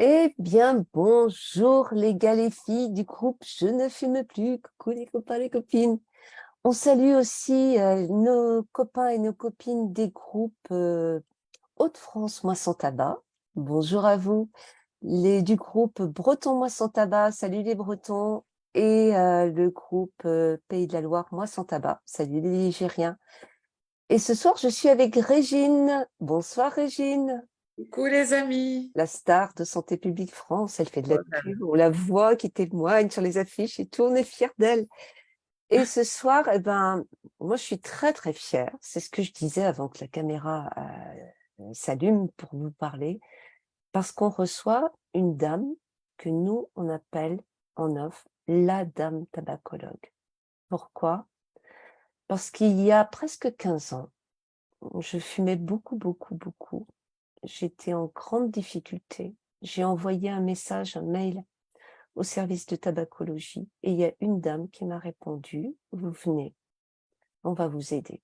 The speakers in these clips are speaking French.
Eh bien, bonjour les gars, les filles du groupe Je ne fume plus. Coucou les copains, les copines. On salue aussi nos copains et nos copines des groupes Hauts-de-France Moi Sans Tabac. Bonjour à vous. Les du groupe Breton Moi Sans Tabac. Salut les Bretons. Et le groupe Pays de la Loire Moi Sans Tabac. Salut les Ligériens. Et ce soir, je suis avec Régine. Bonsoir Régine. Coucou les amis. La star de Santé publique France, elle fait de la Oh là pub, on la voit qui témoigne sur les affiches et tout, on est fiers d'elle. Et ce soir, moi je suis très très fière, c'est ce que je disais avant que la caméra s'allume pour vous parler, parce qu'on reçoit une dame que nous on appelle en off la dame tabacologue. Pourquoi? Parce qu'il y a presque 15 ans, je fumais beaucoup, beaucoup, beaucoup. J'étais en grande difficulté. J'ai envoyé un message, un mail au service de tabacologie et il y a une dame qui m'a répondu, vous venez, on va vous aider.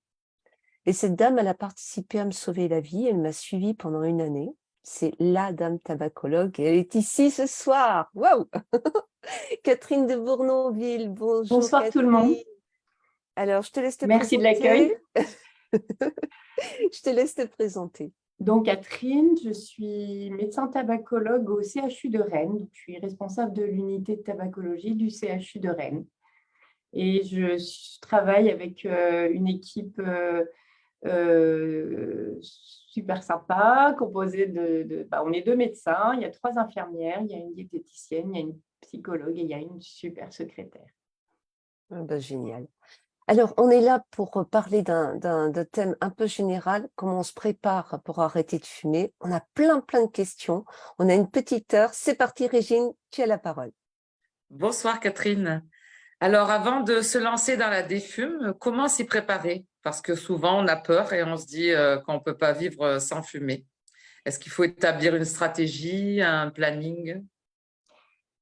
Et cette dame, elle a participé à me sauver la vie, elle m'a suivie pendant une année. C'est la dame tabacologue et elle est ici ce soir. Waouh! Catherine de Bournonville, bonjour Bonsoir tout le monde. Catherine. Alors, je te laisse te Merci de présenter. l'accueil. Je te laisse te présenter. Donc Catherine, je suis médecin tabacologue au CHU de Rennes. Donc, je suis responsable de l'unité de tabacologie du CHU de Rennes. Et je travaille avec une équipe super sympa, composée on est 2 médecins, il y a 3 infirmières, il y a une diététicienne, il y a une psychologue et il y a une super secrétaire. Ah ben, génial. Alors, on est là pour parler d'un thème un peu général, comment on se prépare pour arrêter de fumer. On a plein de questions. On a une petite heure. C'est parti, Régine, tu as la parole. Bonsoir Catherine. Alors avant de se lancer dans la défume, comment s'y préparer? Parce que souvent on a peur et on se dit qu'on ne peut pas vivre sans fumer. Est-ce qu'il faut établir une stratégie, un planning?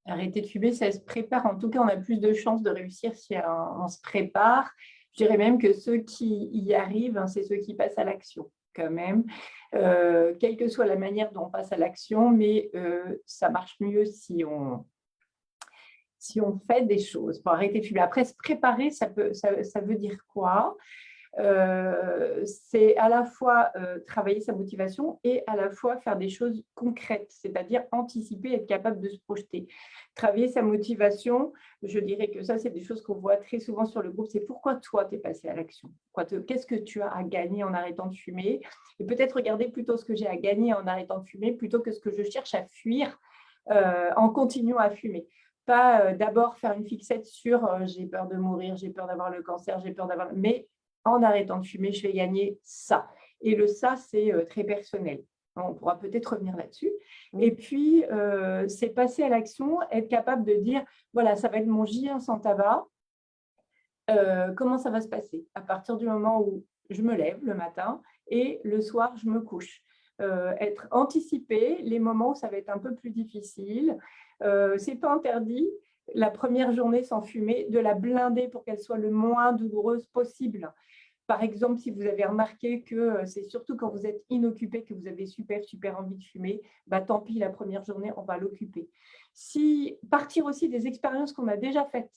Arrêter de fumer, ça se prépare. En tout cas, on a plus de chances de réussir si on se prépare. Je dirais même que ceux qui y arrivent, c'est ceux qui passent à l'action quand même, quelle que soit la manière dont on passe à l'action, mais ça marche mieux si on fait des choses pour arrêter de fumer. Après, se préparer, ça veut dire quoi? C'est à la fois travailler sa motivation et à la fois faire des choses concrètes, c'est-à-dire anticiper, être capable de se projeter. Travailler sa motivation, je dirais que ça, c'est des choses qu'on voit très souvent sur le groupe, c'est pourquoi toi, tu es passé à l'action. Qu'est-ce que tu as à gagner en arrêtant de fumer? Et peut-être regarder plutôt ce que j'ai à gagner en arrêtant de fumer plutôt que ce que je cherche à fuir en continuant à fumer. Pas d'abord faire une fixette sur j'ai peur de mourir, j'ai peur d'avoir le cancer, j'ai peur d'avoir… Mais en arrêtant de fumer, je vais gagner ça. Et le ça, c'est très personnel. On pourra peut-être revenir là-dessus. Et puis, c'est passer à l'action, être capable de dire, voilà, ça va être mon J1 sans tabac. Comment ça va se passer? À partir du moment où je me lève le matin et le soir, je me couche. Être anticipé les moments où ça va être un peu plus difficile. C'est pas interdit, la première journée sans fumer, de la blinder pour qu'elle soit le moins douloureuse possible. Par exemple, si vous avez remarqué que c'est surtout quand vous êtes inoccupé que vous avez super envie de fumer, bah, tant pis, la première journée, on va l'occuper. Si partir aussi des expériences qu'on a déjà faites.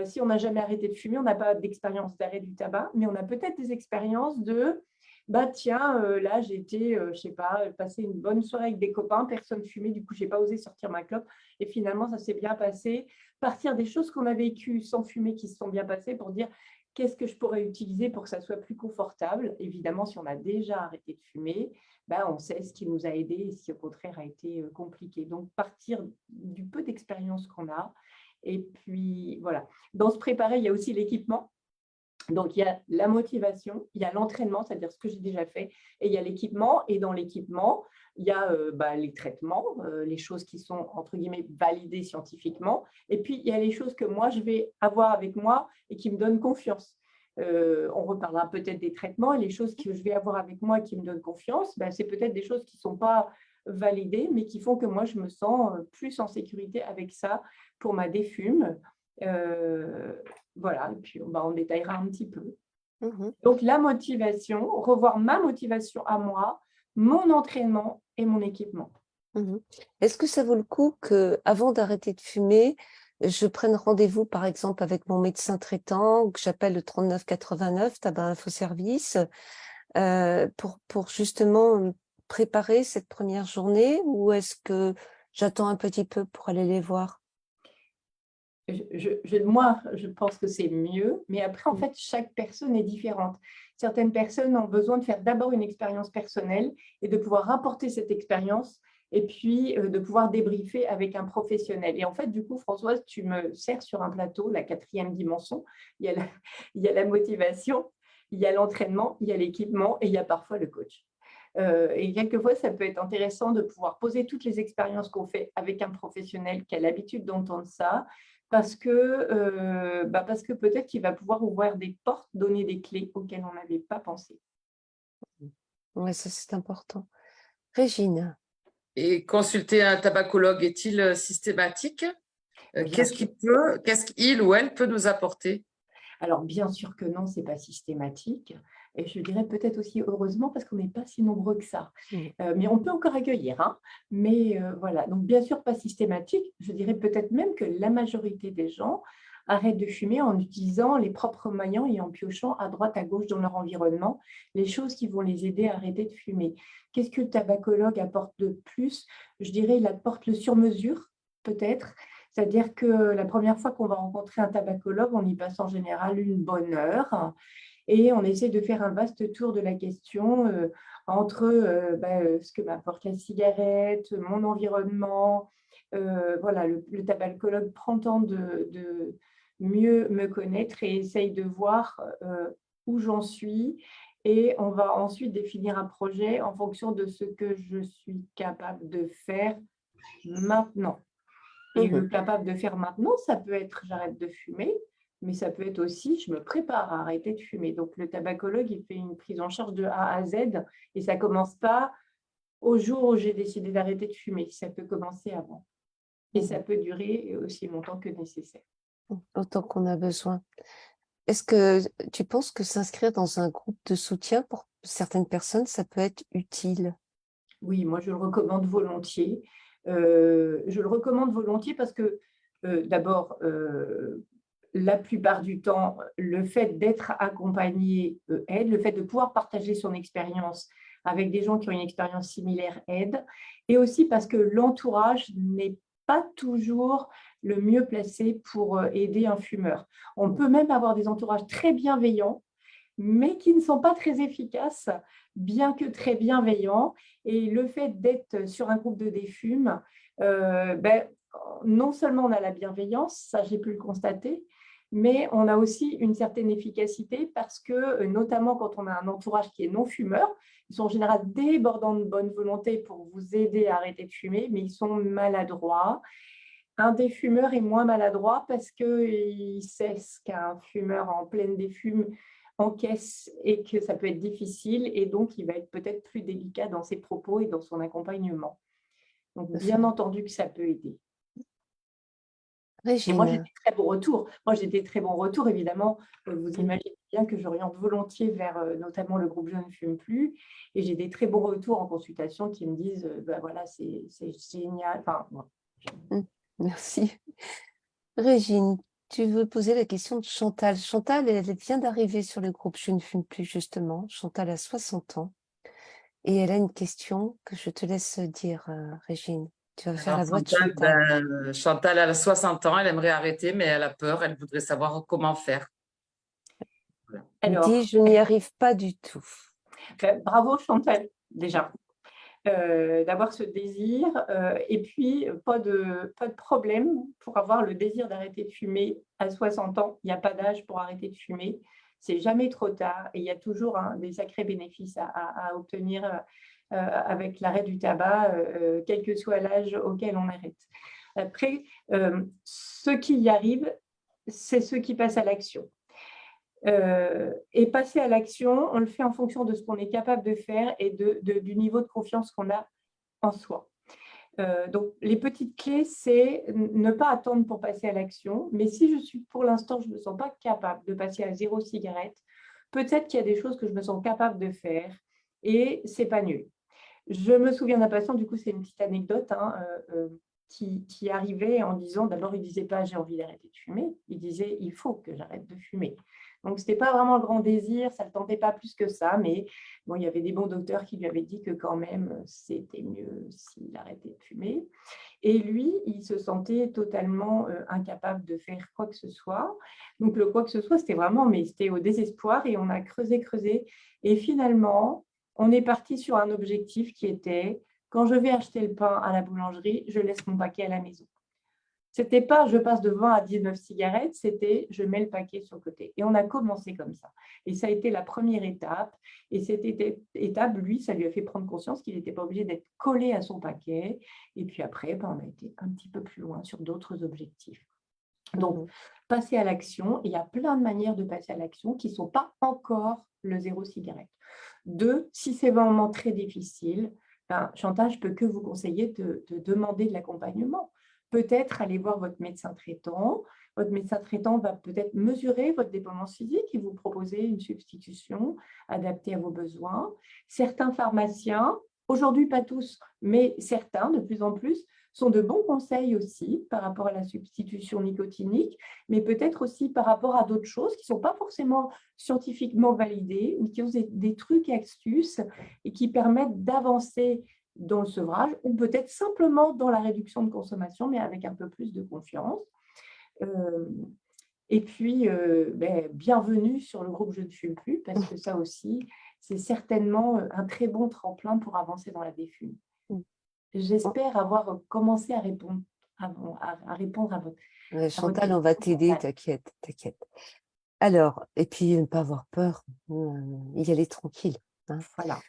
Si on n'a jamais arrêté de fumer, on n'a pas d'expérience d'arrêt du tabac, mais on a peut-être des expériences de bah tiens, là j'étais, je sais pas, passer une bonne soirée avec des copains, personne fumait, du coup j'ai pas osé sortir ma clope et finalement ça s'est bien passé. Partir des choses qu'on a vécues sans fumer qui se sont bien passées pour dire qu'est-ce que je pourrais utiliser pour que ça soit plus confortable. Évidemment, si on a déjà arrêté de fumer, bah, on sait ce qui nous a aidé et ce qui au contraire a été compliqué. Donc partir du peu d'expérience qu'on a. Et puis voilà, dans se préparer, il y a aussi l'équipement. Donc, il y a la motivation, il y a l'entraînement, c'est-à-dire ce que j'ai déjà fait, et il y a l'équipement. Et dans l'équipement, il y a les traitements, les choses qui sont, entre guillemets, validées scientifiquement. Et puis, il y a les choses que moi, je vais avoir avec moi et qui me donnent confiance. On reparlera peut-être des traitements et les choses que je vais avoir avec moi et qui me donnent confiance, c'est peut-être des choses qui ne sont pas validées, mais qui font que moi, je me sens plus en sécurité avec ça pour ma défume. Voilà, et puis on détaillera un petit peu. Donc, la motivation, revoir ma motivation à moi, mon entraînement et mon équipement. Mhm. Est-ce que ça vaut le coup que, avant d'arrêter de fumer, je prenne rendez-vous, par exemple, avec mon médecin traitant, ou que j'appelle le 39 89, Tabac Info Service, pour justement préparer cette première journée, ou est-ce que j'attends un petit peu pour aller les voir? Moi, je pense que c'est mieux, mais après, en fait, chaque personne est différente. Certaines personnes ont besoin de faire d'abord une expérience personnelle et de pouvoir rapporter cette expérience et puis de pouvoir débriefer avec un professionnel. Et en fait, du coup, Françoise, tu me sers sur un plateau, la quatrième dimension. Il y a la, il y a la motivation, il y a l'entraînement, il y a l'équipement et il y a parfois le coach. Et quelquefois, ça peut être intéressant de pouvoir poser toutes les expériences qu'on fait avec un professionnel qui a l'habitude d'entendre ça, parce que peut-être qu'il va pouvoir ouvrir des portes, donner des clés auxquelles on n'avait pas pensé. Oui, ça c'est important. Régine. Et consulter un tabacologue est-il systématique? Bien sûr. Qu'est-ce qu'il ou elle peut nous apporter? Alors, bien sûr que non, ce n'est pas systématique. Et je dirais peut-être aussi heureusement parce qu'on n'est pas si nombreux que ça. Mais on peut encore accueillir. Hein. Mais voilà, donc bien sûr pas systématique. Je dirais peut-être même que la majorité des gens arrêtent de fumer en utilisant les propres moyens et en piochant à droite, à gauche dans leur environnement les choses qui vont les aider à arrêter de fumer. Qu'est-ce que le tabacologue apporte de plus? Je dirais il apporte le sur-mesure, peut-être. C'est-à-dire que la première fois qu'on va rencontrer un tabacologue, on y passe en général une bonne heure et on essaie de faire un vaste tour de la question entre ce que m'apporte la cigarette, mon environnement. Voilà, le tabacologue prend le temps de mieux me connaître et essaye de voir où j'en suis. Et on va ensuite définir un projet en fonction de ce que je suis capable de faire maintenant. Et le capable de faire maintenant, ça peut être j'arrête de fumer, mais ça peut être aussi je me prépare à arrêter de fumer. Donc le tabacologue, il fait une prise en charge de A à Z et ça ne commence pas au jour où j'ai décidé d'arrêter de fumer. Ça peut commencer avant. Et ça peut durer aussi longtemps que nécessaire. Autant qu'on a besoin. Est-ce que tu penses que s'inscrire dans un groupe de soutien pour certaines personnes, ça peut être utile? Oui, moi je le recommande volontiers. Je le recommande volontiers parce que d'abord, la plupart du temps, le fait d'être accompagné aide, le fait de pouvoir partager son expérience avec des gens qui ont une expérience similaire aide, et aussi parce que l'entourage n'est pas toujours le mieux placé pour aider un fumeur. On peut même avoir des entourages très bienveillants, mais qui ne sont pas très efficaces, bien que très bienveillants. Et le fait d'être sur un groupe de défume, non seulement on a la bienveillance, ça j'ai pu le constater, mais on a aussi une certaine efficacité parce que, notamment quand on a un entourage qui est non-fumeur, ils sont en général débordants de bonne volonté pour vous aider à arrêter de fumer, mais ils sont maladroits. Un défumeur est moins maladroit parce qu'il sait ce qu'un fumeur en pleine défume encaisse et que ça peut être difficile et donc il va être peut-être plus délicat dans ses propos et dans son accompagnement. Donc bien entendu que ça peut aider. Et moi, j'ai Régine. des très bons retours. Moi, j'ai des très bons retours, évidemment. Vous imaginez bien que j'oriente volontiers vers notamment le groupe Je ne fume plus. Et j'ai des très bons retours en consultation qui me disent voilà, c'est génial. Enfin, Merci. Régine, tu veux poser la question de Chantal. Chantal, elle vient d'arriver sur le groupe Je ne fume plus, justement. Chantal a 60 ans. Et elle a une question que je te laisse dire, Régine. Tu vas faire Alors, la voix de Chantal. Chantal, elle a 60 ans, elle aimerait arrêter, mais elle a peur, elle voudrait savoir comment faire. Voilà. alors, Dis, je n'y arrive pas du tout. bravo Chantal, déjà. D'avoir ce désir et puis pas de problème pour avoir le désir d'arrêter de fumer à 60 ans. Il n'y a pas d'âge pour arrêter de fumer. C'est jamais trop tard et il y a toujours des sacrés bénéfices à obtenir avec l'arrêt du tabac, quel que soit l'âge auquel on arrête. Après, ceux qui y arrivent, c'est ceux qui passent à l'action. Et passer à l'action, on le fait en fonction de ce qu'on est capable de faire et du niveau de confiance qu'on a en soi. Donc, les petites clés, c'est ne pas attendre pour passer à l'action. Mais si je suis, pour l'instant, je ne me sens pas capable de passer à 0 cigarette, peut-être qu'il y a des choses que je me sens capable de faire et c'est pas nul. Je me souviens d'un patient, du coup, c'est une petite anecdote, hein, qui arrivait en disant, d'abord, il ne disait pas « j'ai envie d'arrêter de fumer », il disait « il faut que j'arrête de fumer ». Donc, ce n'était pas vraiment le grand désir, ça ne le tentait pas plus que ça, mais bon, il y avait des bons docteurs qui lui avaient dit que quand même, c'était mieux s'il arrêtait de fumer. Et lui, il se sentait totalement incapable de faire quoi que ce soit. Donc, le quoi que ce soit, c'était vraiment, mais c'était au désespoir, et on a creusé, creusé. Et finalement, on est parti sur un objectif qui était, quand je vais acheter le pain à la boulangerie, je laisse mon paquet à la maison. C'était pas je passe de 20 à 19 cigarettes, c'était je mets le paquet sur le côté. Et on a commencé comme ça. Et ça a été la première étape. Et cette étape, lui, ça lui a fait prendre conscience qu'il n'était pas obligé d'être collé à son paquet. Et puis après, on a été un petit peu plus loin sur d'autres objectifs. Donc, passer à l'action, il y a plein de manières de passer à l'action qui ne sont pas encore le zéro cigarette. 2, si c'est vraiment très difficile, Chantal, je ne peux que vous conseiller de demander de l'accompagnement. Peut-être aller voir votre médecin traitant. Votre médecin traitant va peut-être mesurer votre dépendance physique et vous proposer une substitution adaptée à vos besoins. Certains pharmaciens, aujourd'hui pas tous, mais certains de plus en plus, sont de bons conseils aussi par rapport à la substitution nicotinique, mais peut-être aussi par rapport à d'autres choses qui ne sont pas forcément scientifiquement validées, mais qui ont des trucs et astuces et qui permettent d'avancer dans le sevrage ou peut-être simplement dans la réduction de consommation, mais avec un peu plus de confiance. Et puis, bienvenue sur le groupe Je ne fume plus, parce que ça aussi, c'est certainement un très bon tremplin pour avancer dans la défume. J'espère avoir commencé à répondre à votre... Chantal, on va t'aider, t'inquiète, t'inquiète. Alors, et puis ne pas avoir peur, y aller tranquille. Hein. Voilà.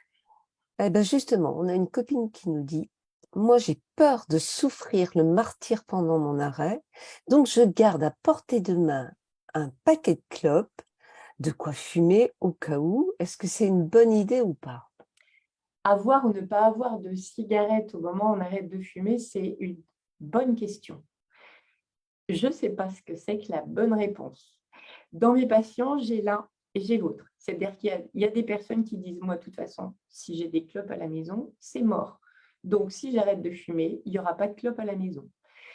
Eh ben justement, on a une copine qui nous dit « Moi, j'ai peur de souffrir le martyre pendant mon arrêt, donc je garde à portée de main un paquet de clopes, de quoi fumer au cas où. Est-ce que c'est une bonne idée ou pas ?» Avoir ou ne pas avoir de cigarette au moment où on arrête de fumer, c'est une bonne question. Je ne sais pas ce que c'est que la bonne réponse. Dans mes patients, j'ai l'un et j'ai l'autre. C'est-à-dire qu'il y a des personnes qui disent « Moi, de toute façon, si j'ai des clopes à la maison, c'est mort. Donc, si j'arrête de fumer, il n'y aura pas de clopes à la maison. »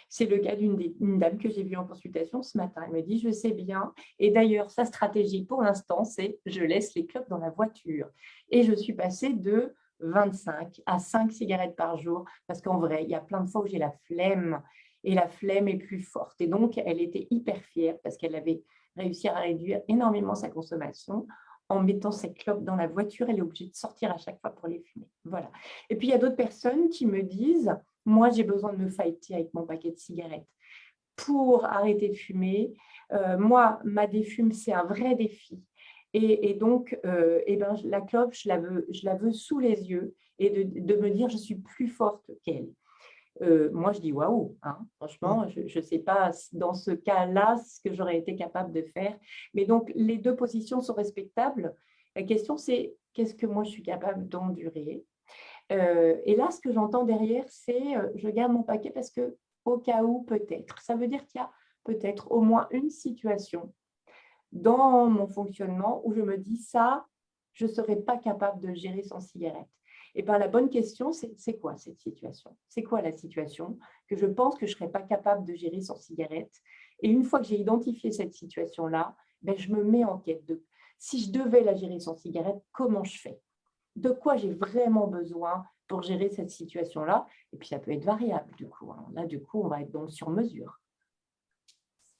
C'est le cas d'une dame que j'ai vue en consultation ce matin. Elle me dit « Je sais bien. » Et d'ailleurs, sa stratégie pour l'instant, c'est « Je laisse les clopes dans la voiture. » Et je suis passée de 25 à 5 cigarettes par jour parce qu'en vrai, il y a plein de fois où j'ai la flemme. Et la flemme est plus forte. Et donc, elle était hyper fière parce qu'elle avait réussi à réduire énormément sa consommation en mettant ses clopes dans la voiture. Elle est obligée de sortir à chaque fois pour les fumer. Voilà. Et puis, il y a d'autres personnes qui me disent « Moi, j'ai besoin de me fighter avec mon paquet de cigarettes pour arrêter de fumer. Moi, ma défume, c'est un vrai défi. » Et donc, la clope, je la veux sous les yeux et de me dire « Je suis plus forte qu'elle. » Moi, je dis waouh, hein, franchement, je ne sais pas dans ce cas-là ce que j'aurais été capable de faire. Mais donc, les deux positions sont respectables. La question, c'est qu'est-ce que moi, je suis capable d'endurer. Et là, ce que j'entends derrière, c'est je garde mon paquet parce que au cas où, peut-être. Ça veut dire qu'il y a peut-être au moins une situation dans mon fonctionnement où je me dis ça, je ne serais pas capable de le gérer sans cigarette. Et bien, la bonne question, c'est quoi cette situation? C'est quoi la situation que je pense que je ne serais pas capable de gérer sans cigarette? Et une fois que j'ai identifié cette situation-là, je me mets en quête de si je devais la gérer sans cigarette, comment je fais? De quoi j'ai vraiment besoin pour gérer cette situation-là? Et puis, ça peut être variable, du coup. Hein. Là, du coup, on va être dans le sur-mesure.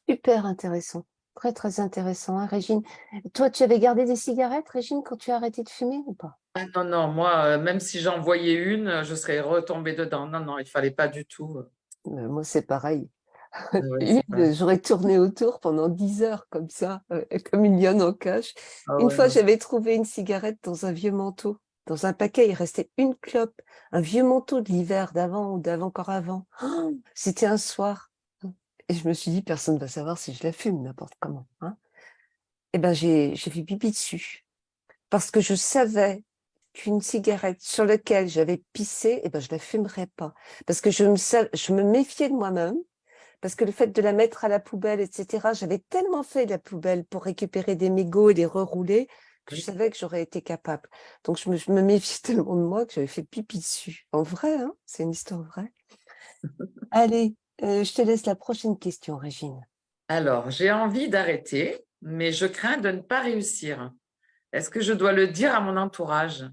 Super intéressant, très très intéressant. Hein, Régine, toi, tu avais gardé des cigarettes, Régine, quand tu as arrêté de fumer ou pas? Ah non, non, moi, même si j'en voyais une, je serais retombée dedans. Non, non, il ne fallait pas du tout. Moi, c'est pareil. Ouais, c'est pas... J'aurais tourné autour pendant 10 heures comme ça, comme une lionne en cage. Ah Une ouais, fois, non. j'avais trouvé une cigarette dans un vieux manteau. Dans un paquet, il restait une clope, un vieux manteau de l'hiver d'avant ou d'avant encore avant. Oh, c'était un soir. Et je me suis dit, personne ne va savoir si je la fume, n'importe comment. Hein. Et ben, j'ai fait pipi dessus. Parce que je savais qu'une cigarette sur laquelle j'avais pissé, je la fumerais pas. Parce que je me méfiais de moi-même. Parce que le fait de la mettre à la poubelle, etc., j'avais tellement fait la poubelle pour récupérer des mégots et les rerouler je Oui. savais que j'aurais été capable. Donc, je me méfie tellement de moi que j'avais fait pipi dessus. En vrai, hein, c'est une histoire vraie. Allez, je te laisse la prochaine question, Régine. Alors, j'ai envie d'arrêter, mais je crains de ne pas réussir. Est-ce que je dois le dire à mon entourage?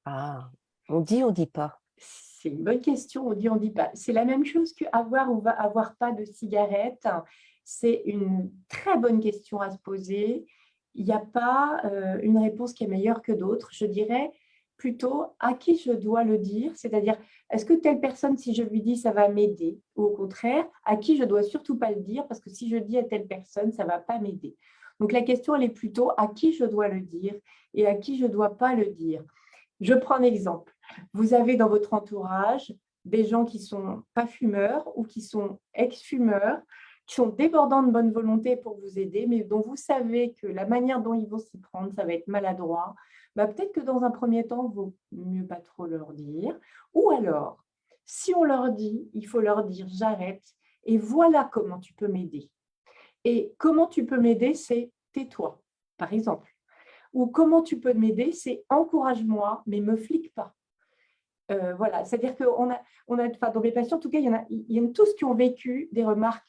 Ah, on dit pas. C'est une bonne question, on dit pas. C'est la même chose que avoir ou avoir pas de cigarette. C'est une très bonne question à se poser. Il n'y a pas une réponse qui est meilleure que d'autres. Je dirais plutôt à qui je dois le dire, c'est-à-dire est-ce que telle personne, si je lui dis, ça va m'aider, ou au contraire, à qui je dois surtout pas le dire, parce que si je dis à telle personne, ça va pas m'aider. Donc la question, elle est plutôt à qui je dois le dire et à qui je dois pas le dire. Je prends un exemple. Vous avez dans votre entourage des gens qui ne sont pas fumeurs ou qui sont ex-fumeurs, qui sont débordants de bonne volonté pour vous aider, mais dont vous savez que la manière dont ils vont s'y prendre, ça va être maladroit. Bah, peut-être que dans un premier temps, il vaut mieux pas trop leur dire. Ou alors, si on leur dit, il faut leur dire j'arrête et voilà comment tu peux m'aider. Et comment tu peux m'aider, c'est tais-toi, par exemple. Ou comment tu peux m'aider, c'est encourage-moi, mais ne me flique pas. Voilà, c'est-à-dire enfin, dans mes patients, en tout cas, il y en a tous qui ont vécu des remarques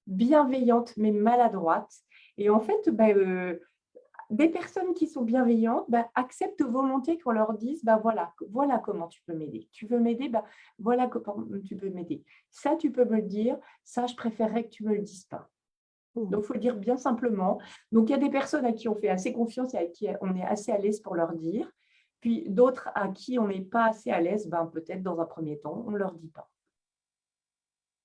bienveillantes, mais maladroites. Et en fait, des personnes qui sont bienveillantes acceptent volontiers qu'on leur dise, voilà comment tu peux m'aider. Tu veux m'aider, voilà comment tu peux m'aider. Ça, tu peux me le dire. Ça, je préférerais que tu ne me le dises pas. Donc, il faut le dire bien simplement. Donc, il y a des personnes à qui on fait assez confiance et à qui on est assez à l'aise pour leur dire. Puis d'autres à qui on n'est pas assez à l'aise, peut-être dans un premier temps, on ne leur dit pas.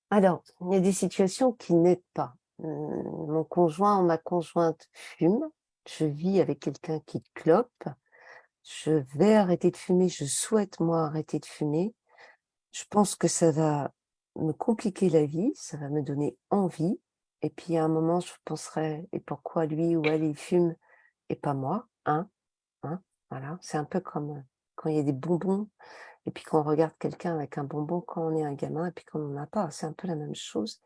Alors, il y a des situations qui n'aident pas. Mon conjoint ou ma conjointe fume. Je vis avec quelqu'un qui clope. Je vais arrêter de fumer. Je souhaite, moi, arrêter de fumer. Je pense que ça va me compliquer la vie. Ça va me donner envie. Et puis, à un moment, je penserai, et pourquoi lui ou elle, il fume et pas moi, hein? Voilà. C'est un peu comme quand il y a des bonbons. Et puis quand on regarde quelqu'un avec un bonbon quand on est un gamin et puis quand on n'en a pas, c'est un peu la même chose.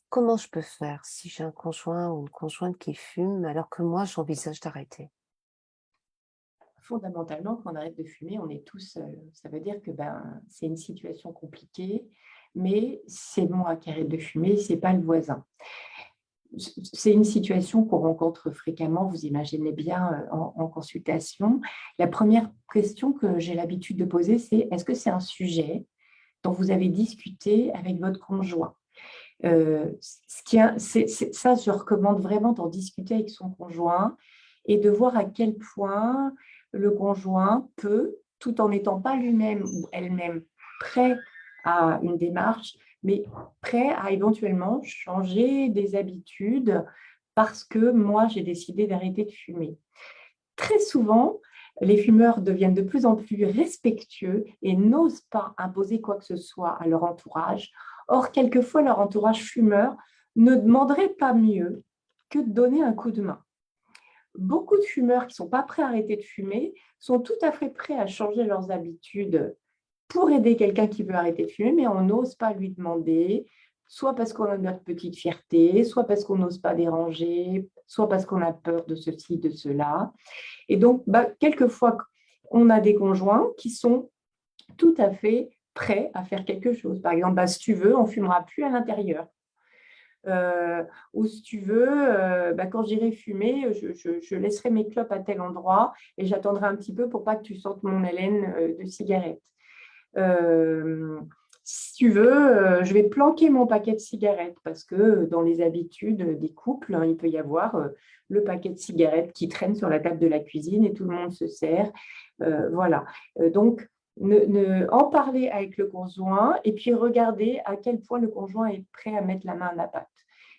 Comment je peux faire si j'ai un conjoint ou une conjointe qui fume alors que moi j'envisage d'arrêter? Fondamentalement, quand on arrête de fumer, on est tous, ça veut dire que c'est une situation compliquée, mais c'est moi qui arrête de fumer, c'est pas le voisin. C'est une situation qu'on rencontre fréquemment, vous imaginez bien, en consultation. La première question que j'ai l'habitude de poser, c'est est-ce que c'est un sujet dont vous avez discuté avec votre conjoint? Ça, je recommande vraiment d'en discuter avec son conjoint et de voir à quel point le conjoint peut, tout en n'étant pas lui-même ou elle-même prêt à une démarche, mais prêt à éventuellement changer des habitudes parce que moi, j'ai décidé d'arrêter de fumer. Très souvent, les fumeurs deviennent de plus en plus respectueux et n'osent pas imposer quoi que ce soit à leur entourage. Or, quelquefois, leur entourage fumeur ne demanderait pas mieux que de donner un coup de main. Beaucoup de fumeurs qui ne sont pas prêts à arrêter de fumer sont tout à fait prêts à changer leurs habitudes pour aider quelqu'un qui veut arrêter de fumer, mais on n'ose pas lui demander, soit parce qu'on a notre petite fierté, soit parce qu'on n'ose pas déranger, soit parce qu'on a peur de ceci, de cela. Et donc, quelquefois, on a des conjoints qui sont tout à fait prêts à faire quelque chose. Par exemple, si tu veux, on ne fumera plus à l'intérieur. Ou si tu veux, quand j'irai fumer, je laisserai mes clopes à tel endroit et j'attendrai un petit peu pour pas que tu sentes mon haleine de cigarette. Si tu veux, je vais planquer mon paquet de cigarettes parce que dans les habitudes des couples, il peut y avoir le paquet de cigarettes qui traîne sur la table de la cuisine et tout le monde se sert. Voilà. Donc, en parler avec le conjoint et puis regarder à quel point le conjoint est prêt à mettre la main à la pâte.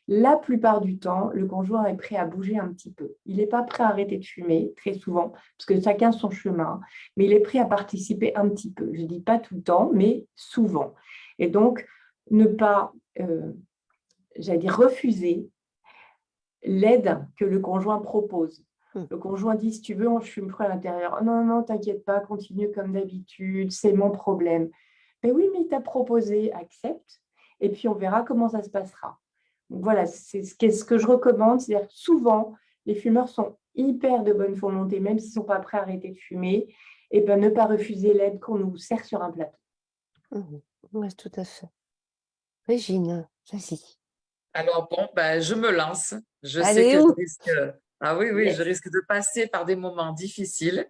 La plupart du temps, le conjoint est prêt à bouger un petit peu. Il n'est pas prêt à arrêter de fumer, très souvent, parce que chacun son chemin, mais il est prêt à participer un petit peu. Je ne dis pas tout le temps, mais souvent. Et donc, ne pas, j'allais dire, refuser l'aide que le conjoint propose. Le conjoint dit, si tu veux, je fume plus à l'intérieur. Oh, non, non, t'inquiète pas, continue comme d'habitude, c'est mon problème. Mais oui, mais il t'a proposé, accepte, et puis on verra comment ça se passera. Donc voilà, c'est ce que je recommande. C'est-à-dire que souvent, les fumeurs sont hyper de bonne volonté, même s'ils ne sont pas prêts à arrêter de fumer, et ben, ne pas refuser l'aide qu'on nous sert sur un plateau. Oui, tout à fait. Régine, vas-y. Alors bon, ben, je me lance. Je sais Allez, que je où? risque, ah oui, oui, je Yes. risque de passer par des moments difficiles.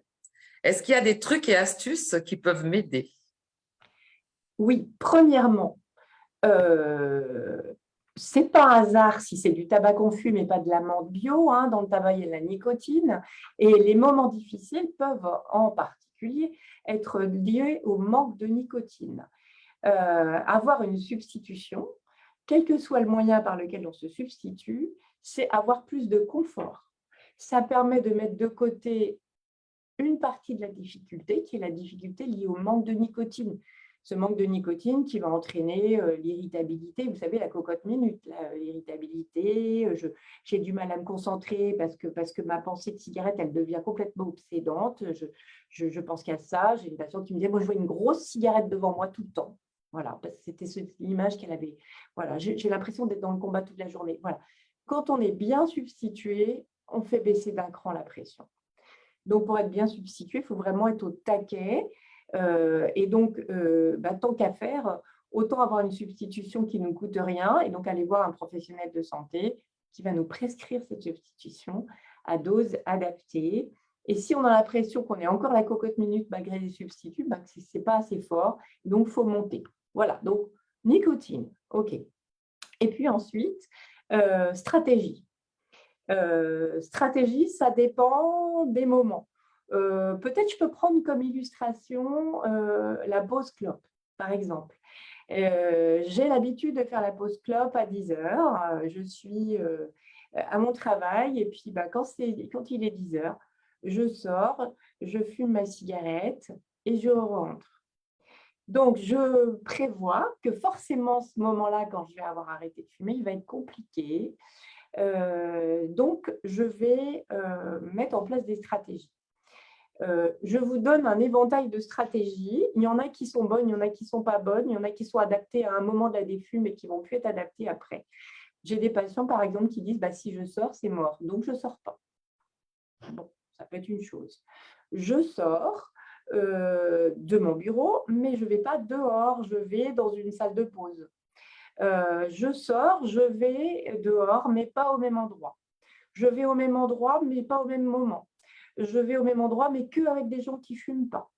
Est-ce qu'il y a des trucs et astuces qui peuvent m'aider? Oui, premièrement, c'est pas un hasard si c'est du tabac qu'on fume et pas de la menthe bio. Hein. Dans le tabac, il y a de la nicotine. Et les moments difficiles peuvent en particulier être liés au manque de nicotine. Avoir une substitution, quel que soit le moyen par lequel on se substitue, c'est avoir plus de confort. Ça permet de mettre de côté une partie de la difficulté, qui est la difficulté liée au manque de nicotine. Ce manque de nicotine qui va entraîner l'irritabilité, vous savez, la cocotte minute, l'irritabilité, j'ai du mal à me concentrer parce que ma pensée de cigarette, elle devient complètement obsédante. Je pense qu'à ça. J'ai une patiente qui me dit, moi, je vois une grosse cigarette devant moi tout le temps. Voilà, parce que c'était l'image qu'elle avait. Voilà, j'ai l'impression d'être dans le combat toute la journée. Voilà. Quand on est bien substitué, on fait baisser d'un cran la pression. Donc, pour être bien substitué, il faut vraiment être au taquet. Et donc, tant qu'à faire, autant avoir une substitution qui ne nous coûte rien et donc aller voir un professionnel de santé qui va nous prescrire cette substitution à dose adaptée. Et si on a l'impression qu'on est encore la cocotte minute malgré les substituts, ce n'est pas assez fort, donc il faut monter. Voilà, donc nicotine, OK. Et puis ensuite, stratégie. Stratégie, ça dépend des moments. Peut-être je peux prendre comme illustration la pause clope, par exemple. J'ai l'habitude de faire la pause clope à 10 heures. Je suis à mon travail et puis quand il est 10 heures, je sors, je fume ma cigarette et je rentre. Donc, je prévois que forcément, ce moment-là, quand je vais avoir arrêté de fumer, il va être compliqué. Donc, je vais mettre en place des stratégies. Je vous donne un éventail de stratégies. Il y en a qui sont bonnes, il y en a qui ne sont pas bonnes, il y en a qui sont adaptées à un moment de la défume et qui ne vont plus être adaptées après. J'ai des patients, par exemple, qui disent si je sors, c'est mort, donc je ne sors pas. Bon, ça peut être une chose. Je sors de mon bureau, mais je ne vais pas dehors, je vais dans une salle de pause. Je sors, je vais dehors, mais pas au même endroit. Je vais au même endroit, mais pas au même moment. Je vais au même endroit, mais qu'avec des gens qui ne fument pas.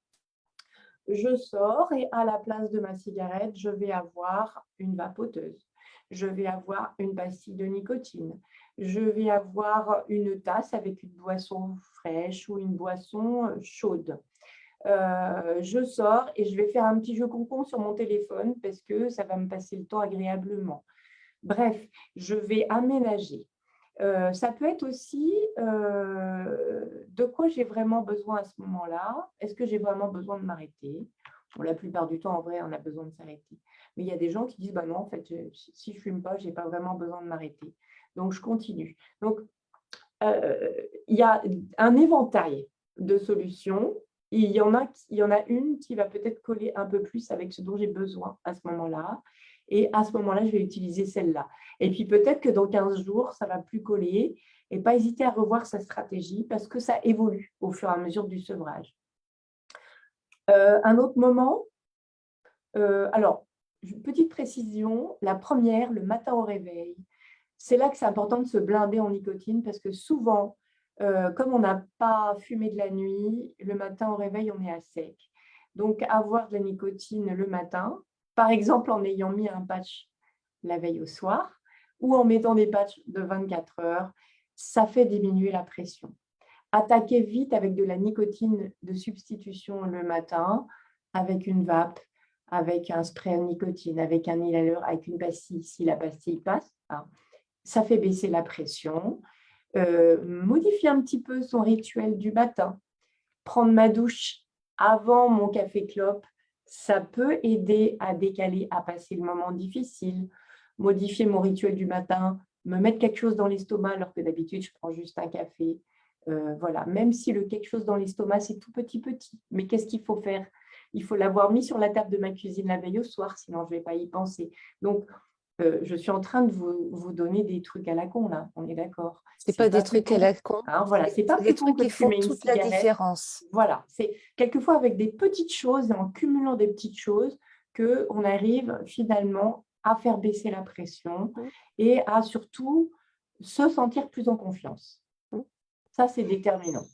Je sors et à la place de ma cigarette, je vais avoir une vapoteuse. Je vais avoir une pastille de nicotine. Je vais avoir une tasse avec une boisson fraîche ou une boisson chaude. Je sors et je vais faire un petit jeu concon sur mon téléphone parce que ça va me passer le temps agréablement. Bref, je vais aménager. Ça peut être aussi de quoi j'ai vraiment besoin à ce moment-là. Est-ce que j'ai vraiment besoin de m'arrêter? La plupart du temps, en vrai, on a besoin de s'arrêter. Mais il y a des gens qui disent, non, en fait, si je ne fume pas, je n'ai pas vraiment besoin de m'arrêter. Donc, je continue. Donc, il y a un éventail de solutions. Il y en a une qui va peut-être coller un peu plus avec ce dont j'ai besoin à ce moment-là. Et à ce moment-là, je vais utiliser celle-là. Et puis peut-être que dans 15 jours, ça ne va plus coller. Et pas hésiter à revoir sa stratégie parce que ça évolue au fur et à mesure du sevrage. Un autre moment, alors, petite précision, la première, le matin au réveil, c'est là que c'est important de se blinder en nicotine parce que souvent, comme on n'a pas fumé de la nuit, le matin au réveil, on est à sec. Donc, avoir de la nicotine le matin, par exemple en ayant mis un patch la veille au soir ou en mettant des patchs de 24 heures, ça fait diminuer la pression. Attaquer vite avec de la nicotine de substitution le matin, avec une vape, avec un spray à nicotine, avec un inhaleur, avec une pastille, si la pastille passe, hein, ça fait baisser la pression. Modifier un petit peu son rituel du matin. Prendre ma douche avant mon café clope, ça peut aider à décaler, à passer le moment difficile. Modifier mon rituel du matin, me mettre quelque chose dans l'estomac alors que d'habitude, je prends juste un café. Voilà, même si le quelque chose dans l'estomac, c'est tout petit. Mais qu'est-ce qu'il faut faire? Il faut l'avoir mis sur la table de ma cuisine la veille au soir, sinon je ne vais pas y penser. Donc, Je suis en train de vous donner des trucs à la con, là, on est d'accord. C'est pas des trucs à la con. Hein, voilà, c'est pas C'est des plus con trucs que qui de font fumer une toute la cigarette. différence. Voilà, c'est quelquefois avec des petites choses et en cumulant des petites choses qu'on arrive finalement à faire baisser la pression et à surtout se sentir plus en confiance. Ça, c'est déterminant.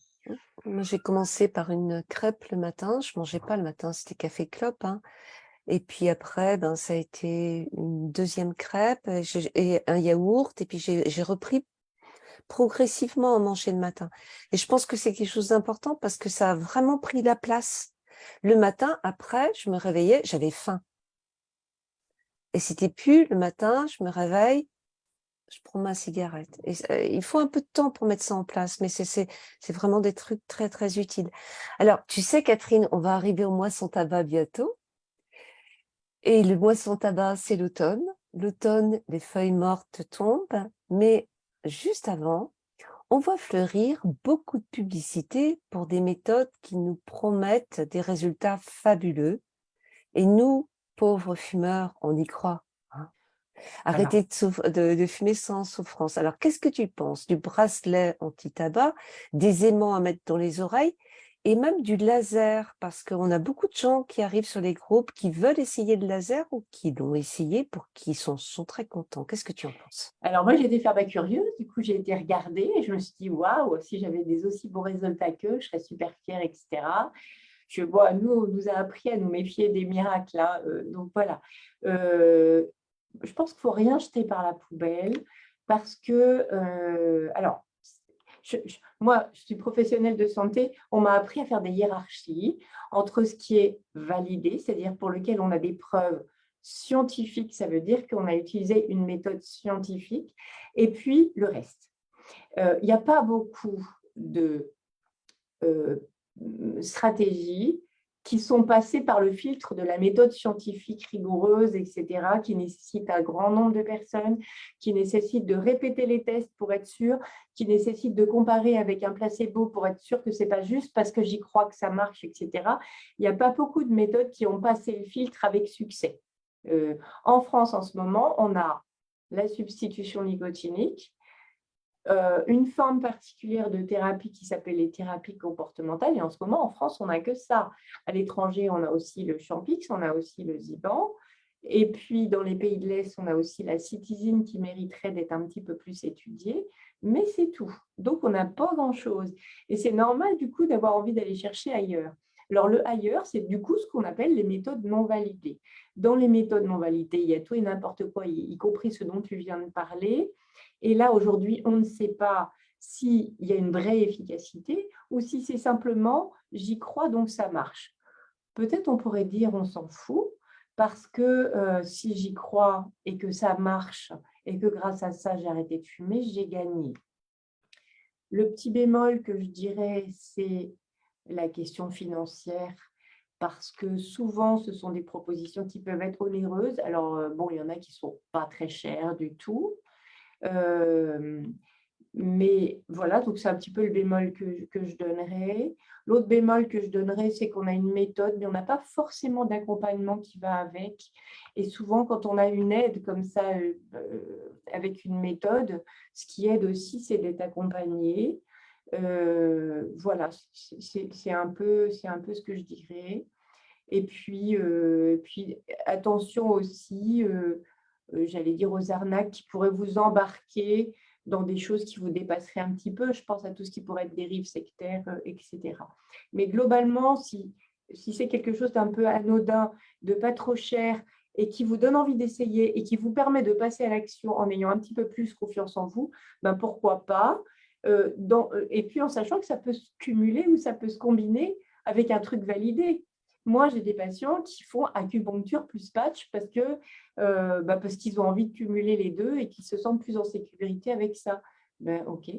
Moi, j'ai commencé par une crêpe le matin. Je mangeais pas le matin, c'était café clope, hein. Et puis après, ben, ça a été une deuxième crêpe et un yaourt. Et puis j'ai repris progressivement à manger le matin. Et je pense que c'est quelque chose d'important parce que ça a vraiment pris la place. Le matin, après, je me réveillais, j'avais faim. Et c'était plus le matin, je me réveille, je prends ma cigarette. Et il faut un peu de temps pour mettre ça en place, mais c'est vraiment des trucs très, très utiles. Alors, tu sais, Catherine, on va arriver au mois sans tabac bientôt. Et le mois sans tabac, c'est l'automne. L'automne, les feuilles mortes tombent, mais juste avant, on voit fleurir beaucoup de publicités pour des méthodes qui nous promettent des résultats fabuleux. Et nous, pauvres fumeurs, on y croit. Hein. Arrêter de fumer sans souffrance. Alors, qu'est-ce que tu penses du bracelet anti-tabac, des aimants à mettre dans les oreilles et même du laser? Parce qu'on a beaucoup de gens qui arrivent sur les groupes qui veulent essayer le laser ou qui l'ont essayé pour qui sont très contents. Qu'est-ce que tu en penses? Alors, moi, j'ai été faire ma curieuse. Du coup, j'ai été regarder et je me suis dit, waouh, si j'avais des aussi beaux résultats qu'eux, je serais super fière, etc. Nous, on nous a appris à nous méfier des miracles. Là. Donc, voilà. Je pense qu'il ne faut rien jeter par la poubelle parce que, alors, moi, je suis professionnelle de santé, on m'a appris à faire des hiérarchies entre ce qui est validé, c'est-à-dire pour lequel on a des preuves scientifiques, ça veut dire qu'on a utilisé une méthode scientifique, et puis le reste. Il n'y a pas beaucoup de stratégies qui sont passées par le filtre de la méthode scientifique rigoureuse, etc., qui nécessite un grand nombre de personnes, qui nécessite de répéter les tests pour être sûr, qui nécessite de comparer avec un placebo pour être sûr que ce n'est pas juste parce que j'y crois que ça marche, etc. Il n'y a pas beaucoup de méthodes qui ont passé le filtre avec succès. En France, en ce moment, on a la substitution nicotinique, une forme particulière de thérapie qui s'appelle les thérapies comportementales. Et en ce moment, en France, on n'a que ça. À l'étranger, on a aussi le Champix, on a aussi le Zyban. Et puis, dans les pays de l'Est, on a aussi la citizine qui mériterait d'être un petit peu plus étudiée. Mais c'est tout. Donc, on n'a pas grand-chose. Et c'est normal, du coup, d'avoir envie d'aller chercher ailleurs. Alors, le ailleurs, c'est du coup ce qu'on appelle les méthodes non validées. Dans les méthodes non validées, il y a tout et n'importe quoi, y compris ce dont tu viens de parler. Et là, aujourd'hui, on ne sait pas s'il y a une vraie efficacité ou si c'est simplement « j'y crois, donc ça marche ». Peut-être on pourrait dire « on s'en fout » parce que si j'y crois et que ça marche et que grâce à ça, j'ai arrêté de fumer, j'ai gagné. Le petit bémol que je dirais, c'est la question financière parce que souvent, ce sont des propositions qui peuvent être onéreuses. Alors, bon, il y en a qui ne sont pas très chères du tout. Mais voilà, donc c'est un petit peu le bémol que je donnerais. L'autre bémol que je donnerais, c'est qu'on a une méthode, mais on n'a pas forcément d'accompagnement qui va avec. Et souvent, quand on a une aide comme ça, avec une méthode, ce qui aide aussi, c'est d'être accompagné. Voilà, c'est un peu ce que je dirais. Et puis attention aussi, j'allais dire aux arnaques qui pourraient vous embarquer dans des choses qui vous dépasseraient un petit peu. Je pense à tout ce qui pourrait être dérive sectaire, etc. Mais globalement, si c'est quelque chose d'un peu anodin, de pas trop cher et qui vous donne envie d'essayer et qui vous permet de passer à l'action en ayant un petit peu plus confiance en vous, ben pourquoi pas. Et puis en sachant que ça peut se cumuler ou ça peut se combiner avec un truc validé. Moi, j'ai des patients qui font acupuncture plus patch parce qu'ils ont envie de cumuler les deux et qu'ils se sentent plus en sécurité avec ça. Ben, OK.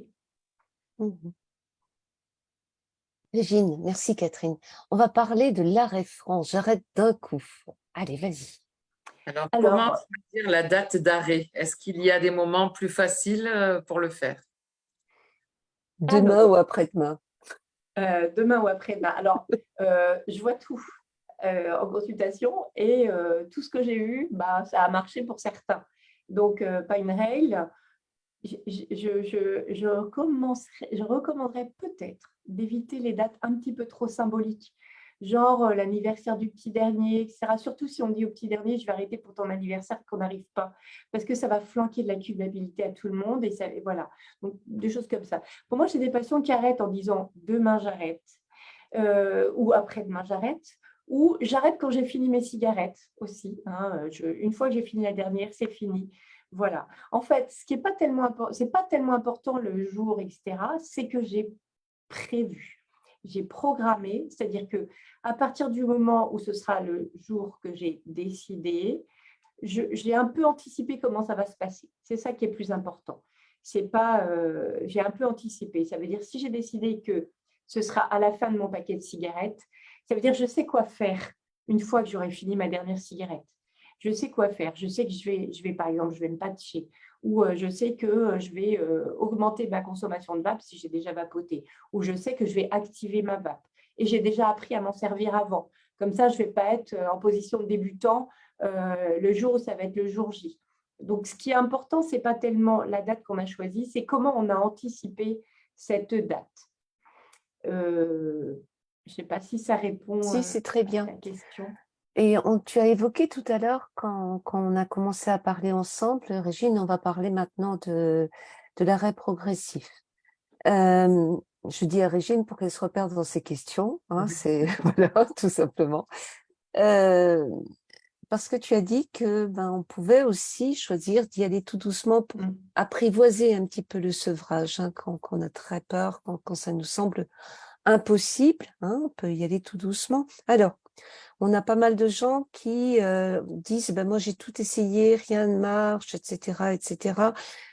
Régine, merci Catherine. On va parler de l'arrêt franc. J'arrête d'un coup. Allez, vas-y. Alors, comment choisir la date d'arrêt? Est-ce qu'il y a des moments plus faciles pour le faire? Demain ou après-demain? Demain ou après-demain. Alors, je vois tout en consultation et tout ce que j'ai eu, ça a marché pour certains. Donc, pas une règle. Je recommanderais peut-être d'éviter les dates un petit peu trop symboliques, genre l'anniversaire du petit dernier, etc. Surtout si on dit au petit dernier, je vais arrêter pour ton anniversaire, qu'on n'arrive pas, parce que ça va flanquer de la culpabilité à tout le monde, et voilà. Donc, des choses comme ça. Pour moi, j'ai des patients qui arrêtent en disant demain j'arrête, ou après-demain j'arrête, ou j'arrête quand j'ai fini mes cigarettes aussi. Hein. Une fois que j'ai fini la dernière, c'est fini. Voilà. En fait, ce qui n'est pas c'est pas tellement important le jour, etc., c'est que j'ai prévu, j'ai programmé, c'est-à-dire que à partir du moment où ce sera le jour que j'ai décidé, j'ai un peu anticipé comment ça va se passer. C'est ça qui est plus important. C'est pas, j'ai un peu anticipé. Ça veut dire si j'ai décidé que ce sera à la fin de mon paquet de cigarettes, ça veut dire je sais quoi faire une fois que j'aurai fini ma dernière cigarette. Je sais quoi faire. Je sais que je vais par exemple, je vais me patcher, ou je sais que je vais augmenter ma consommation de vape si j'ai déjà vapoté, ou je sais que je vais activer ma vape. Et j'ai déjà appris à m'en servir avant. Comme ça, je ne vais pas être en position de débutant le jour où ça va être le jour J. Donc, ce qui est important, ce n'est pas tellement la date qu'on a choisie, c'est comment on a anticipé cette date. Je ne sais pas si ça répond Si, c'est très à bien. ta question. Et tu as évoqué tout à l'heure, quand on a commencé à parler ensemble, Régine, on va parler maintenant de l'arrêt progressif. Je dis à Régine pour qu'elle se repère dans ses questions, hein, c'est voilà, tout simplement. Parce que tu as dit que on pouvait aussi choisir d'y aller tout doucement pour apprivoiser un petit peu le sevrage, hein, quand on a très peur, quand ça nous semble impossible, hein, on peut y aller tout doucement. Alors, on a pas mal de gens qui disent moi j'ai tout essayé, rien ne marche, etc., etc.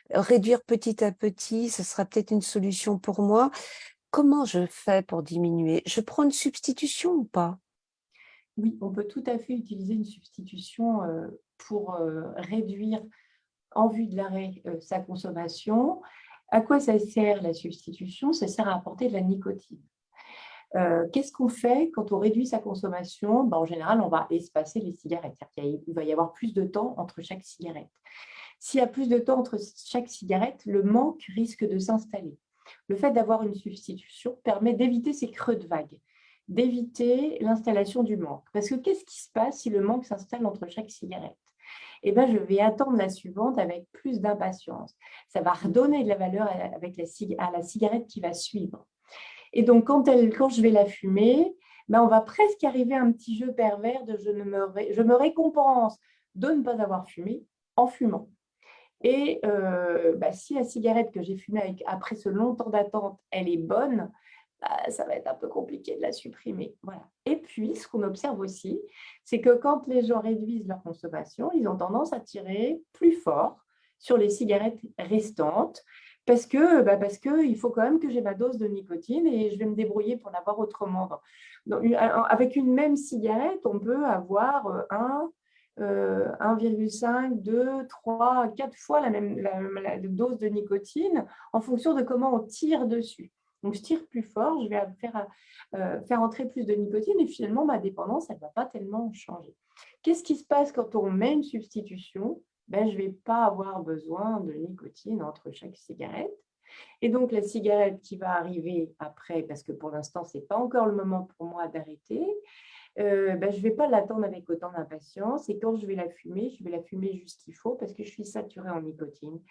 Réduire petit à petit, ce sera peut-être une solution pour moi. Comment je fais pour diminuer? Je prends une substitution ou pas? Oui, on peut tout à fait utiliser une substitution pour réduire en vue de l'arrêt sa consommation. À quoi ça sert la substitution? Ça sert à apporter de la nicotine. Qu'est-ce qu'on fait quand on réduit sa consommation? En général, on va espacer les cigarettes. Il va y avoir plus de temps entre chaque cigarette. S'il y a plus de temps entre chaque cigarette, le manque risque de s'installer. Le fait d'avoir une substitution permet d'éviter ces creux de vague, d'éviter l'installation du manque. Parce que qu'est-ce qui se passe si le manque s'installe entre chaque cigarette? Eh bien, je vais attendre la suivante avec plus d'impatience. Ça va redonner de la valeur à la cigarette qui va suivre. Et donc, quand je vais la fumer, on va presque arriver à un petit jeu pervers de je me récompense de ne pas avoir fumé en fumant. Et si la cigarette que j'ai fumée après ce long temps d'attente, elle est bonne, ça va être un peu compliqué de la supprimer. Voilà. Et puis, ce qu'on observe aussi, c'est que quand les gens réduisent leur consommation, ils ont tendance à tirer plus fort sur les cigarettes restantes parce que il faut quand même que j'ai ma dose de nicotine et je vais me débrouiller pour l'avoir autrement. Donc, avec une même cigarette, on peut avoir 1,5, 2, 3, 4 fois la dose de nicotine en fonction de comment on tire dessus. Donc, je tire plus fort, je vais faire entrer plus de nicotine et finalement, ma dépendance, elle ne va pas tellement changer. Qu'est-ce qui se passe quand on met une substitution? Je ne vais pas avoir besoin de nicotine entre chaque cigarette. Et donc, la cigarette qui va arriver après, parce que pour l'instant, ce n'est pas encore le moment pour moi d'arrêter, je ne vais pas l'attendre avec autant d'impatience. Et quand je vais la fumer juste qu'il faut parce que je suis saturée en nicotine.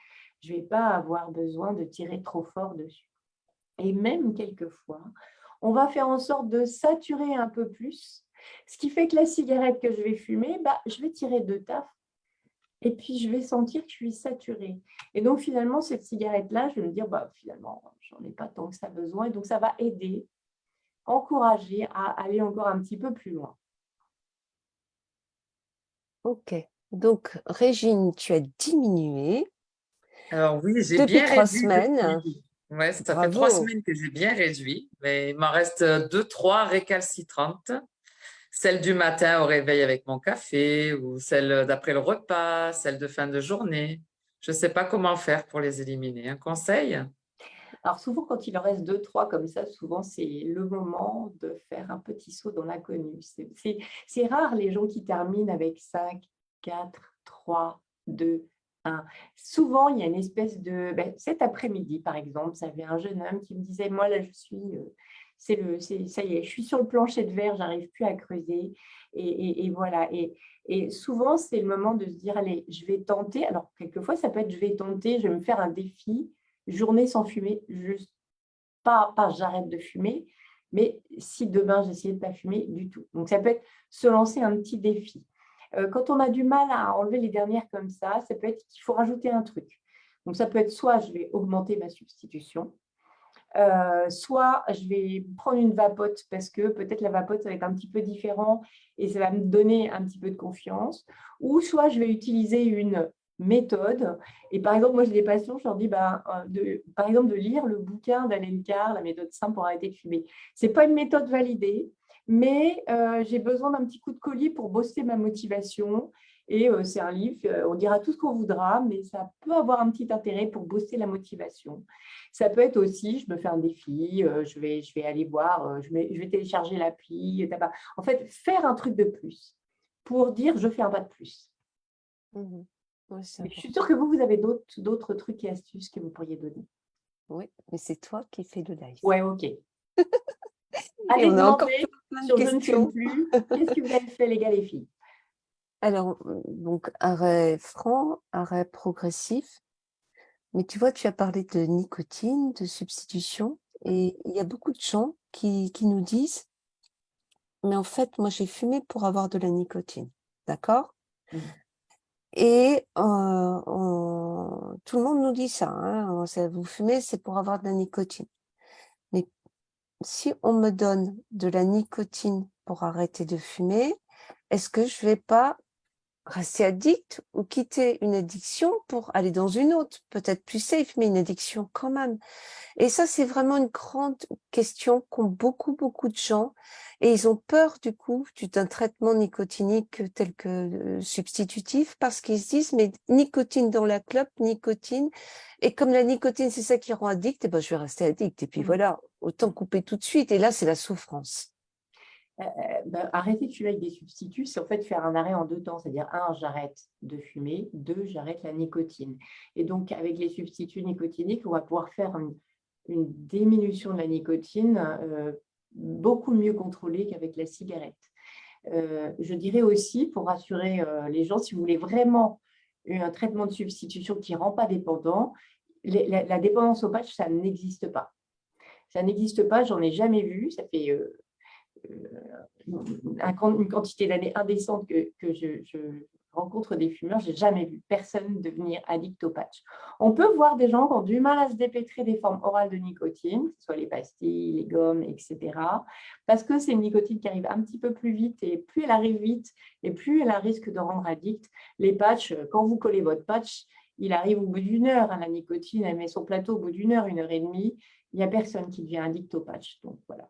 Je ne vais pas avoir besoin de tirer trop fort dessus. Et même quelquefois, on va faire en sorte de saturer un peu plus, ce qui fait que la cigarette que je vais fumer, je vais tirer de taf et puis je vais sentir que je suis saturée. Et donc finalement, cette cigarette-là, je vais me dire, finalement, j'en ai pas tant que ça besoin. Et donc ça va aider, encourager à aller encore un petit peu plus loin. Ok. Donc, Régine, tu as diminué Alors oui, j'ai depuis bien 3 réduit semaines. depuis. Ouais, ça fait 3 Bravo. semaines que j'ai bien réduit, mais il m'en reste 2, 3 récalcitrantes. Celle du matin au réveil avec mon café ou celle d'après le repas, celle de fin de journée. Je ne sais pas comment faire pour les éliminer. Un conseil? Alors souvent, quand il en reste 2, 3 comme ça, souvent c'est le moment de faire un petit saut dans l'inconnu. C'est rare les gens qui terminent avec 5, 4, 3, 2, Souvent, il y a une espèce de… cet après-midi, par exemple, ça avait un jeune homme qui me disait, moi, là, ça y est, je suis sur le plancher de verre, j'arrive plus à creuser. Et voilà. Et souvent, c'est le moment de se dire, allez, je vais tenter. Alors, quelquefois, ça peut être, je vais tenter, je vais me faire un défi, journée sans fumer, juste pas j'arrête de fumer, mais si demain, j'essayais de ne pas fumer du tout. Donc, ça peut être se lancer un petit défi. Quand on a du mal à enlever les dernières comme ça peut être qu'il faut rajouter un truc. Donc, ça peut être soit je vais augmenter ma substitution, soit je vais prendre une vapote parce que peut-être la vapote, ça va être un petit peu différent et ça va me donner un petit peu de confiance. Ou soit je vais utiliser une méthode. Et par exemple, moi, j'ai des patients, je leur dis, par exemple, de lire le bouquin d'Alain Carr, La méthode simple pour arrêter de fumer. Ce n'est pas une méthode validée, mais j'ai besoin d'un petit coup de collier pour booster ma motivation. Et c'est un livre, on dira tout ce qu'on voudra, mais ça peut avoir un petit intérêt pour booster la motivation. Ça peut être aussi, je me fais un défi, je vais aller voir, je vais télécharger l'appli. En fait, faire un truc de plus pour dire je fais un pas de plus. Ouais, Je suis sûre que vous avez d'autres trucs et astuces que vous pourriez donner. Oui, mais c'est toi qui fais le live. Ouais, ok. Allez, on a encore demander plein de sur Je ne fume questions. plus. Qu'est-ce que vous avez fait, les gars, les filles? Alors, donc, arrêt franc, arrêt progressif. Mais tu vois, tu as parlé de nicotine, de substitution, et il y a beaucoup de gens qui nous disent, mais en fait, moi, j'ai fumé pour avoir de la nicotine. D'accord? Et tout le monde nous dit ça, hein, vous fumez, c'est pour avoir de la nicotine. Mais si on me donne de la nicotine pour arrêter de fumer, est-ce que je vais pas rester addict ou quitter une addiction pour aller dans une autre, peut-être plus safe, mais une addiction quand même. Et ça, c'est vraiment une grande question qu'ont beaucoup de gens. Et ils ont peur, du coup, d'un traitement nicotinique tel que substitutif, parce qu'ils se disent, mais nicotine dans la clope, nicotine. Et comme la nicotine, c'est ça qui rend addict, et ben, je vais rester addict. Et puis voilà, autant couper tout de suite. Et là, c'est la souffrance. Arrêter de fumer avec des substituts, c'est en fait faire un arrêt en deux temps. C'est-à-dire, un, j'arrête de fumer, deux, j'arrête la nicotine. Et donc, avec les substituts nicotiniques, on va pouvoir faire une diminution de la nicotine beaucoup mieux contrôlée qu'avec la cigarette. Je dirais aussi, pour rassurer les gens, si vous voulez vraiment un traitement de substitution qui ne rend pas dépendant, la dépendance au patch, ça n'existe pas. Ça n'existe pas, j'en ai jamais vu. Ça fait une quantité d'années indécente que je rencontre des fumeurs, je n'ai jamais vu personne devenir addict au patch. On peut voir des gens qui ont du mal à se dépêtrer des formes orales de nicotine, que ce soit les pastilles, les gommes, etc. Parce que c'est une nicotine qui arrive un petit peu plus vite et plus elle arrive vite et plus elle a risque de rendre addict. Les patchs, quand vous collez votre patch, il arrive au bout d'une heure. La nicotine, elle met son plateau au bout d'une heure et demie. Il n'y a personne qui devient addict au patch. Donc voilà.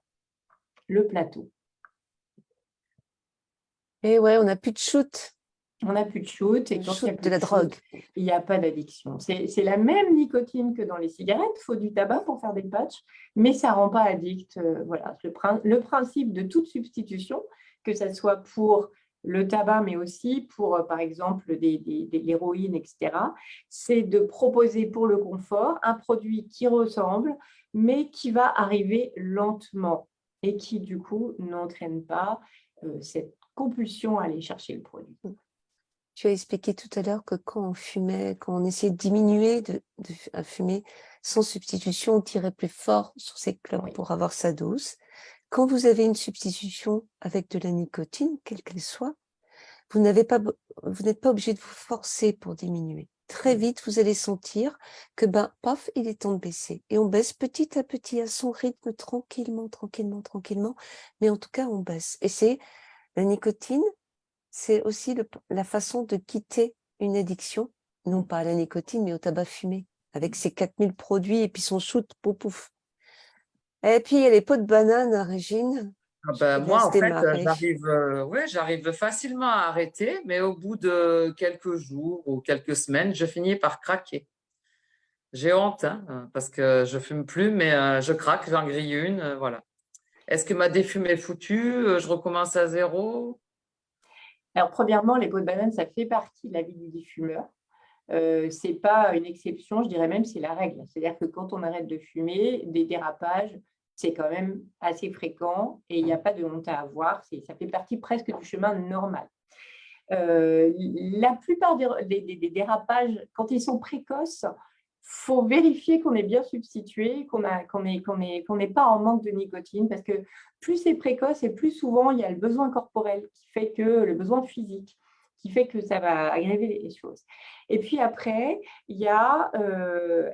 Le plateau. Et ouais, on n'a plus de shoot. On n'a plus de shoot et quand il n'y a plus de la drogue. Il n'y a pas d'addiction. C'est la même nicotine que dans les cigarettes. Il faut du tabac pour faire des patchs, mais ça ne rend pas addict. Voilà. Le principe de toute substitution, que ce soit pour le tabac, mais aussi pour, par exemple, l'héroïne, etc., c'est de proposer pour le confort un produit qui ressemble, mais qui va arriver lentement et qui, du coup, n'entraîne pas cette compulsion à aller chercher le produit. Tu as expliqué tout à l'heure que quand on fumait, quand on essayait de diminuer à fumer sans substitution, on tirait plus fort sur ses clopes pour avoir sa dose. Quand vous avez une substitution avec de la nicotine, quelle qu'elle soit, vous n'êtes pas obligé de vous forcer pour diminuer. Très vite, vous allez sentir que, paf, il est temps de baisser. Et on baisse petit à petit à son rythme, tranquillement. Mais en tout cas, on baisse. Et c'est la nicotine, c'est aussi la façon de quitter une addiction, non pas à la nicotine, mais au tabac fumé, avec ses 4000 produits et puis son shoot, pouf. Et puis, il y a les pots de banane, Régine. Moi, en fait, j'arrive facilement à arrêter, mais au bout de quelques jours ou quelques semaines, je finis par craquer. J'ai honte, hein, parce que je fume plus, mais je craque, j'en grille une, voilà. Est-ce que ma défume est foutue? Je recommence à zéro? Alors, premièrement, les pots de banane, ça fait partie de la vie du diffumeur. Ce n'est pas une exception, je dirais même c'est la règle. C'est-à-dire que quand on arrête de fumer, des dérapages, c'est quand même assez fréquent et il n'y a pas de honte à avoir. Ça fait partie presque du chemin normal. La plupart des dérapages, quand ils sont précoces, faut vérifier qu'on est bien substitué, qu'on n'est pas en manque de nicotine, parce que plus c'est précoce et plus souvent il y a le besoin corporel qui fait que le besoin physique qui fait que ça va aggraver les choses. Et puis après, il y a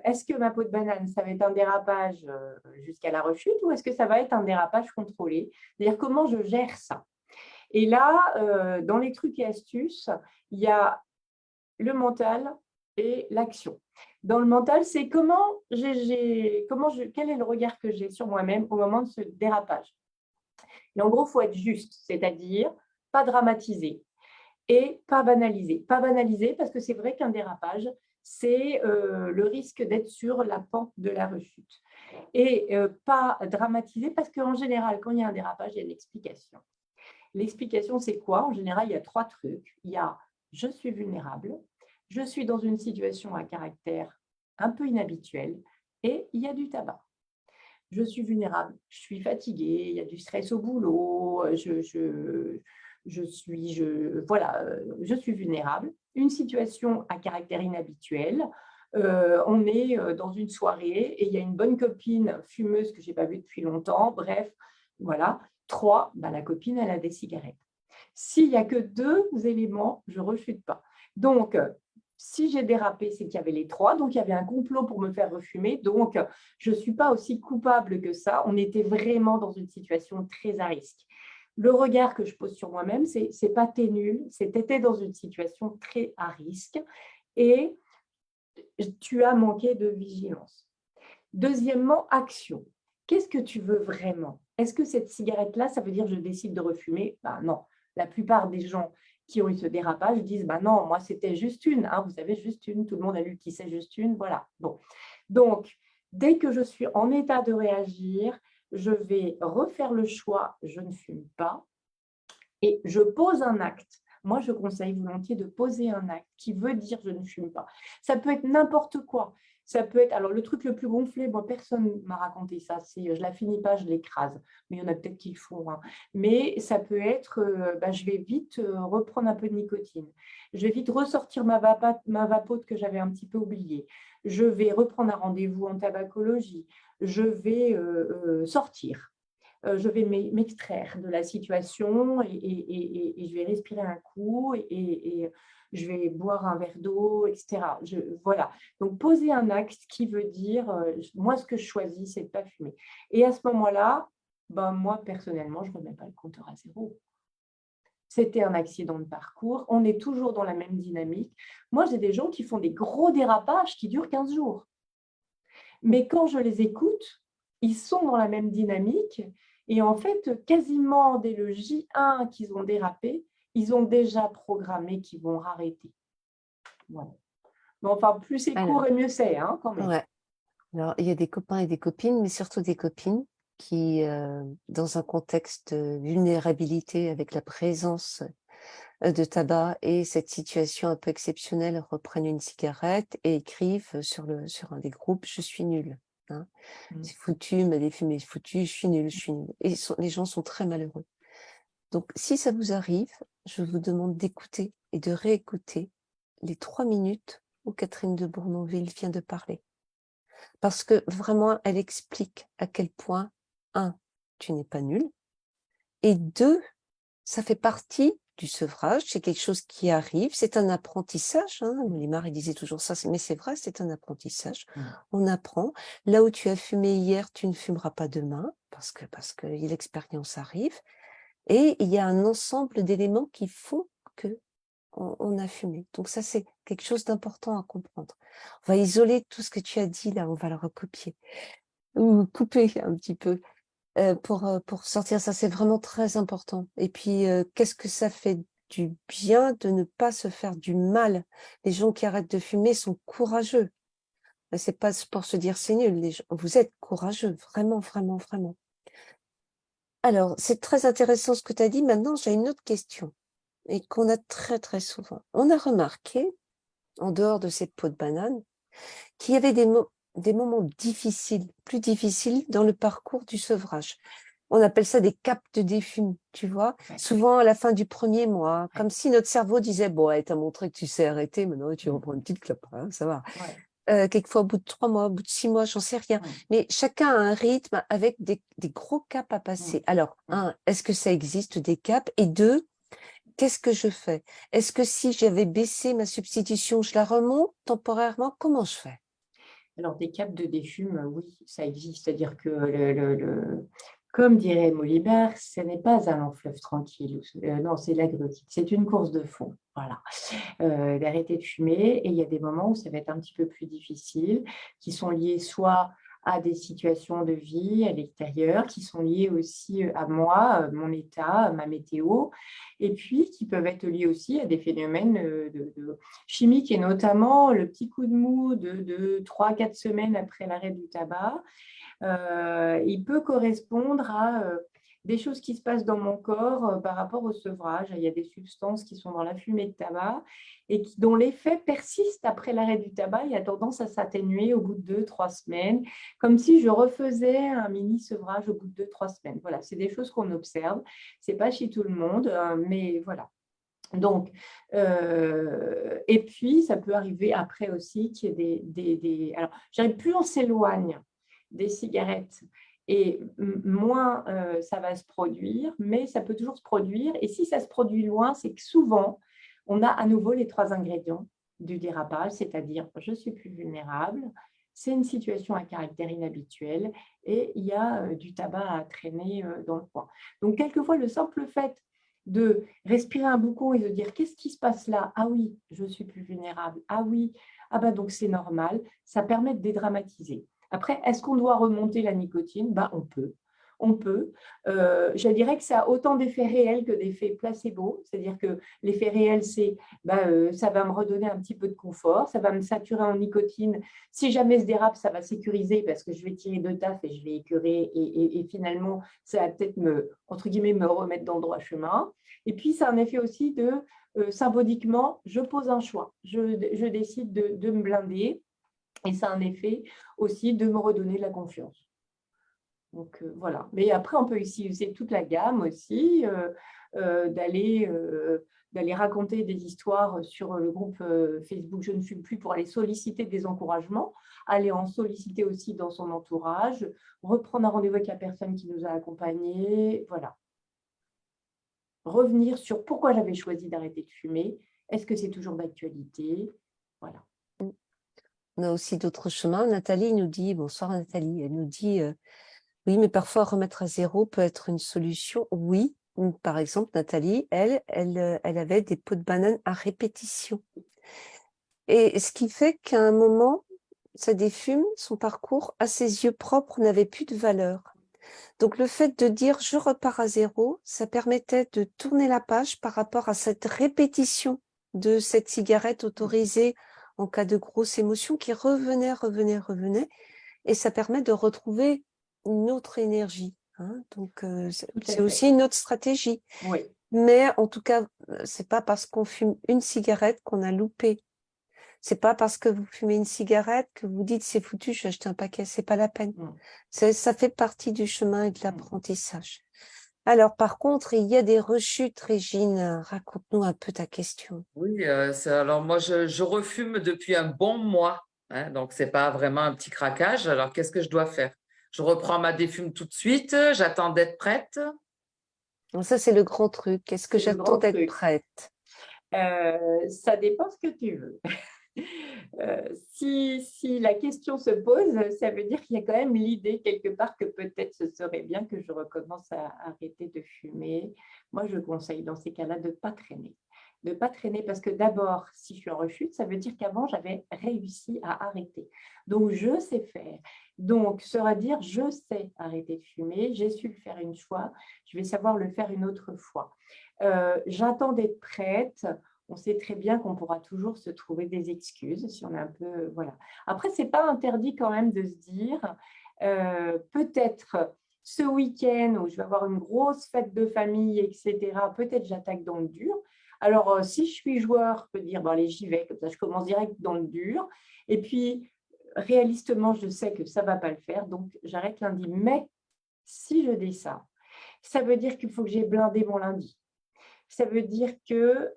est-ce que ma peau de banane, ça va être un dérapage jusqu'à la rechute ou est-ce que ça va être un dérapage contrôlé? C'est-à-dire comment je gère ça? Et là, dans les trucs et astuces, il y a le mental et l'action. Dans le mental, c'est quel est le regard que j'ai sur moi-même au moment de ce dérapage. Et en gros, il faut être juste, c'est-à-dire pas dramatiser et pas banaliser. Pas banaliser parce que c'est vrai qu'un dérapage, c'est le risque d'être sur la pente de la rechute. Et pas dramatiser parce qu'en général, quand il y a un dérapage, il y a une explication. L'explication, c'est quoi? En général, il y a 3 trucs. Il y a « je suis vulnérable », « je suis dans une situation à caractère un peu inhabituel » et il y a du tabac. Je suis vulnérable, je suis fatiguée, il y a du stress au boulot, je suis vulnérable. Une situation à caractère inhabituel, on est dans une soirée et il y a une bonne copine fumeuse que je n'ai pas vue depuis longtemps, bref, voilà. 3, la copine, elle a des cigarettes. S'il n'y a que 2 éléments, je ne rechute pas. Donc, si j'ai dérapé, c'est qu'il y avait les 3, donc il y avait un complot pour me faire refumer, donc je ne suis pas aussi coupable que ça. On était vraiment dans une situation très à risque. Le regard que je pose sur moi-même, c'est pas t'es nul, c'est t'étais dans une situation très à risque et tu as manqué de vigilance. Deuxièmement, action. Qu'est-ce que tu veux vraiment? Est-ce que cette cigarette-là, ça veut dire que je décide de refumer? Non. La plupart des gens qui ont eu ce dérapage disent non, moi c'était juste une, hein, vous savez, juste une, tout le monde a lu qui c'est juste une, voilà. Bon. Donc, dès que je suis en état de réagir, je vais refaire le choix, je ne fume pas, et je pose un acte. Moi, je conseille volontiers de poser un acte qui veut dire je ne fume pas. Ça peut être n'importe quoi. Ça peut être, alors le truc le plus gonflé, moi personne ne m'a raconté ça, c'est je la finis pas, je l'écrase. Mais il y en a peut-être qui le font. Hein. Mais ça peut être, je vais vite reprendre un peu de nicotine. Je vais vite ressortir ma vapote que j'avais un petit peu oubliée. Je vais reprendre un rendez-vous en tabacologie. Je vais sortir. Je vais m'extraire de la situation et je vais respirer un coup et je vais boire un verre d'eau, etc. Voilà. Donc, poser un acte qui veut dire, moi, ce que je choisis, c'est de ne pas fumer. Et à ce moment-là, moi, personnellement, je ne remets pas le compteur à 0. C'était un accident de parcours. On est toujours dans la même dynamique. Moi, j'ai des gens qui font des gros dérapages qui durent 15 jours. Mais quand je les écoute, ils sont dans la même dynamique. Et en fait, quasiment dès le J1 qu'ils ont dérapé, ils ont déjà programmé qu'ils vont arrêter. Voilà. Mais enfin, plus c'est court et mieux c'est, hein, quand même. Ouais. Alors, il y a des copains et des copines, mais surtout des copines qui, dans un contexte de vulnérabilité avec la présence de tabac et cette situation un peu exceptionnelle, reprennent une cigarette et écrivent sur un des groupes « Je suis nulle ». Hein. C'est foutu, m'a défumé, foutu, je suis nulle, je suis nulle. Et les gens sont très malheureux. Donc, si ça vous arrive, je vous demande d'écouter et de réécouter les 3 minutes où Catherine de Bournonville vient de parler. Parce que vraiment, elle explique à quel point, 1, tu n'es pas nul, et 2, ça fait partie du sevrage, c'est quelque chose qui arrive, c'est un apprentissage, hein. Molimar, il disait toujours ça, mais c'est vrai, c'est un apprentissage. On apprend. Là où tu as fumé hier, tu ne fumeras pas demain, parce que l'expérience arrive. Et il y a un ensemble d'éléments qui font que on a fumé. Donc ça, c'est quelque chose d'important à comprendre. On va isoler tout ce que tu as dit là, on va le recopier ou couper un petit peu pour sortir ça. C'est vraiment très important. Et puis, qu'est-ce que ça fait du bien de ne pas se faire du mal. Les gens qui arrêtent de fumer sont courageux. C'est pas pour se dire c'est nul. Vous êtes courageux, vraiment, vraiment, vraiment. Alors, c'est très intéressant ce que tu as dit. Maintenant, j'ai une autre question et qu'on a très, très souvent. On a remarqué en dehors de cette peau de banane, qu'il y avait des moments difficiles, plus difficiles dans le parcours du sevrage. On appelle ça des caps de défume, tu vois, souvent à la fin du premier mois, comme si notre cerveau disait, bon, ouais, t'as montré que tu sais arrêter, maintenant tu reprends une petite clope, hein, ça va. Quelquefois au bout de 3 mois, au bout de 6 mois, j'en sais rien. Mais chacun a un rythme avec des gros caps à passer. Alors, un, est-ce que ça existe des caps? Et deux, qu'est-ce que je fais? Est-ce que si j'avais baissé ma substitution, je la remonte temporairement? Comment je fais? Alors, des caps de défume, oui, ça existe. C'est-à-dire que, comme dirait Molibert, ce n'est pas un long fleuve tranquille. Non, c'est la grutie. C'est une course de fond. Voilà. D'arrêter de fumer. Et il y a des moments où ça va être un petit peu plus difficile, qui sont liés soit à des situations de vie à l'extérieur, qui sont liées aussi à moi, mon état, ma météo, et puis qui peuvent être liés aussi à des phénomènes chimiques, et notamment le petit coup de mou de 3-4 semaines après l'arrêt du tabac. Il peut correspondre à des choses qui se passent dans mon corps par rapport au sevrage. Il y a des substances qui sont dans la fumée de tabac et dont l'effet persiste après l'arrêt du tabac. Il y a tendance à s'atténuer au bout de 2-3 semaines, comme si je refaisais un mini sevrage au bout de 2-3 semaines. Voilà, c'est des choses qu'on observe. Ce n'est pas chez tout le monde, mais voilà. Donc, et puis, ça peut arriver après aussi qu'il y ait des... Alors, je dirais, plus on s'éloigne des cigarettes et moins ça va se produire, mais ça peut toujours se produire. Et si ça se produit loin, c'est que souvent, on a à nouveau les 3 ingrédients du dérapage, c'est-à-dire je suis plus vulnérable, c'est une situation à caractère inhabituel et il y a du tabac à traîner dans le coin. Donc, quelquefois, le simple fait de respirer un boucan et de dire qu'est-ce qui se passe là? Ah oui, je suis plus vulnérable. Ah oui, ah ben donc c'est normal. Ça permet de dédramatiser. Après, est-ce qu'on doit remonter la nicotine? Ben, on peut. On peut. Je dirais que ça a autant d'effets réels que d'effets placebo. C'est-à-dire que l'effet réel, c'est ça va me redonner un petit peu de confort, ça va me saturer en nicotine. Si jamais se dérape, ça va sécuriser parce que je vais tirer de taf et je vais écœurer et finalement, ça va peut-être entre guillemets, me remettre dans le droit chemin. Et puis, ça a un effet aussi de symboliquement, je pose un choix. Je décide de me blinder. Et ça a un effet aussi de me redonner de la confiance. Donc, voilà. Mais après, on peut ici user toute la gamme aussi, d'aller raconter des histoires sur le groupe Facebook Je ne fume plus pour aller solliciter des encouragements, aller en solliciter aussi dans son entourage, reprendre un rendez-vous avec la personne qui nous a accompagnés. Voilà. Revenir sur pourquoi j'avais choisi d'arrêter de fumer. Est-ce que c'est toujours d'actualité? Voilà. On a aussi d'autres chemins. Nathalie nous dit, bonsoir Nathalie, elle nous dit, oui, mais parfois remettre à zéro peut être une solution. Oui, par exemple, Nathalie, elle avait des pots de banane à répétition. Et ce qui fait qu'à un moment, ça défume, son parcours, à ses yeux propres, n'avait plus de valeur. Donc le fait de dire je repars à zéro, ça permettait de tourner la page par rapport à cette répétition de cette cigarette autorisée en cas de grosse émotion qui revenait, et ça permet de retrouver une autre énergie. Hein. Donc c'est aussi une autre stratégie. Oui. Mais en tout cas, c'est pas parce qu'on fume une cigarette qu'on a loupé. C'est pas parce que vous fumez une cigarette que vous dites c'est foutu, je vais acheter un paquet, c'est pas la peine. Ça fait partie du chemin et de l'apprentissage. Alors par contre, il y a des rechutes, Régine. Raconte-nous un peu ta question. Oui, alors moi je refume depuis un bon mois, hein, donc c'est pas vraiment un petit craquage. Alors qu'est-ce que je dois faire? Je reprends ma défume tout de suite, j'attends d'être prête. Donc ça, c'est le grand truc. Est-ce que j'attends d'être prête? Ça dépend ce que tu veux. Si la question se pose, ça veut dire qu'il y a quand même l'idée quelque part que peut-être ce serait bien que je recommence à arrêter de fumer. Moi, je conseille dans ces cas-là de ne pas traîner. De ne pas traîner parce que d'abord, si je suis en rechute, ça veut dire qu'avant, j'avais réussi à arrêter. Donc, je sais faire. Donc, ça veut dire je sais arrêter de fumer, j'ai su le faire une fois, je vais savoir le faire une autre fois. J'attends d'être prête. On sait très bien qu'on pourra toujours se trouver des excuses si on est un peu... Voilà. Après, ce n'est pas interdit quand même de se dire peut-être ce week-end où je vais avoir une grosse fête de famille, etc., peut-être j'attaque dans le dur. Alors, si je suis joueur, je peux dire, bon, allez, j'y vais, comme ça, je commence direct dans le dur. Et puis, réalistement, je sais que ça ne va pas le faire, donc j'arrête lundi. Mais si je dis ça veut dire qu'il faut que j'ai blindé mon lundi. Ça veut dire que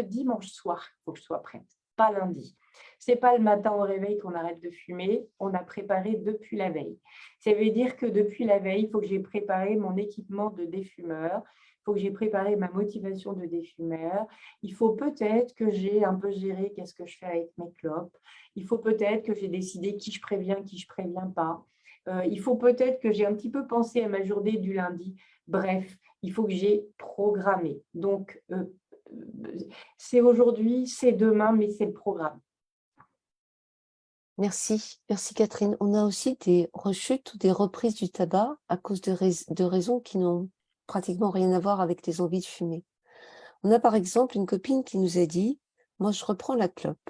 dimanche soir, il faut que je sois prête, pas lundi. Ce n'est pas le matin au réveil qu'on arrête de fumer, on a préparé depuis la veille. Ça veut dire que depuis la veille, il faut que j'ai préparé mon équipement de défumeur, il faut que j'ai préparé ma motivation de défumeur, il faut peut-être que j'ai un peu géré qu'est-ce que je fais avec mes clopes, il faut peut-être que j'ai décidé qui je préviens pas, il faut peut-être que j'ai un petit peu pensé à ma journée du lundi. Bref, il faut que j'ai programmé. Donc, c'est aujourd'hui, c'est demain, mais c'est le programme. Merci, merci Catherine. On a aussi des rechutes ou des reprises du tabac à cause de raisons qui n'ont pratiquement rien à voir avec les envies de fumer. On a par exemple une copine qui nous a dit « Moi, je reprends la clope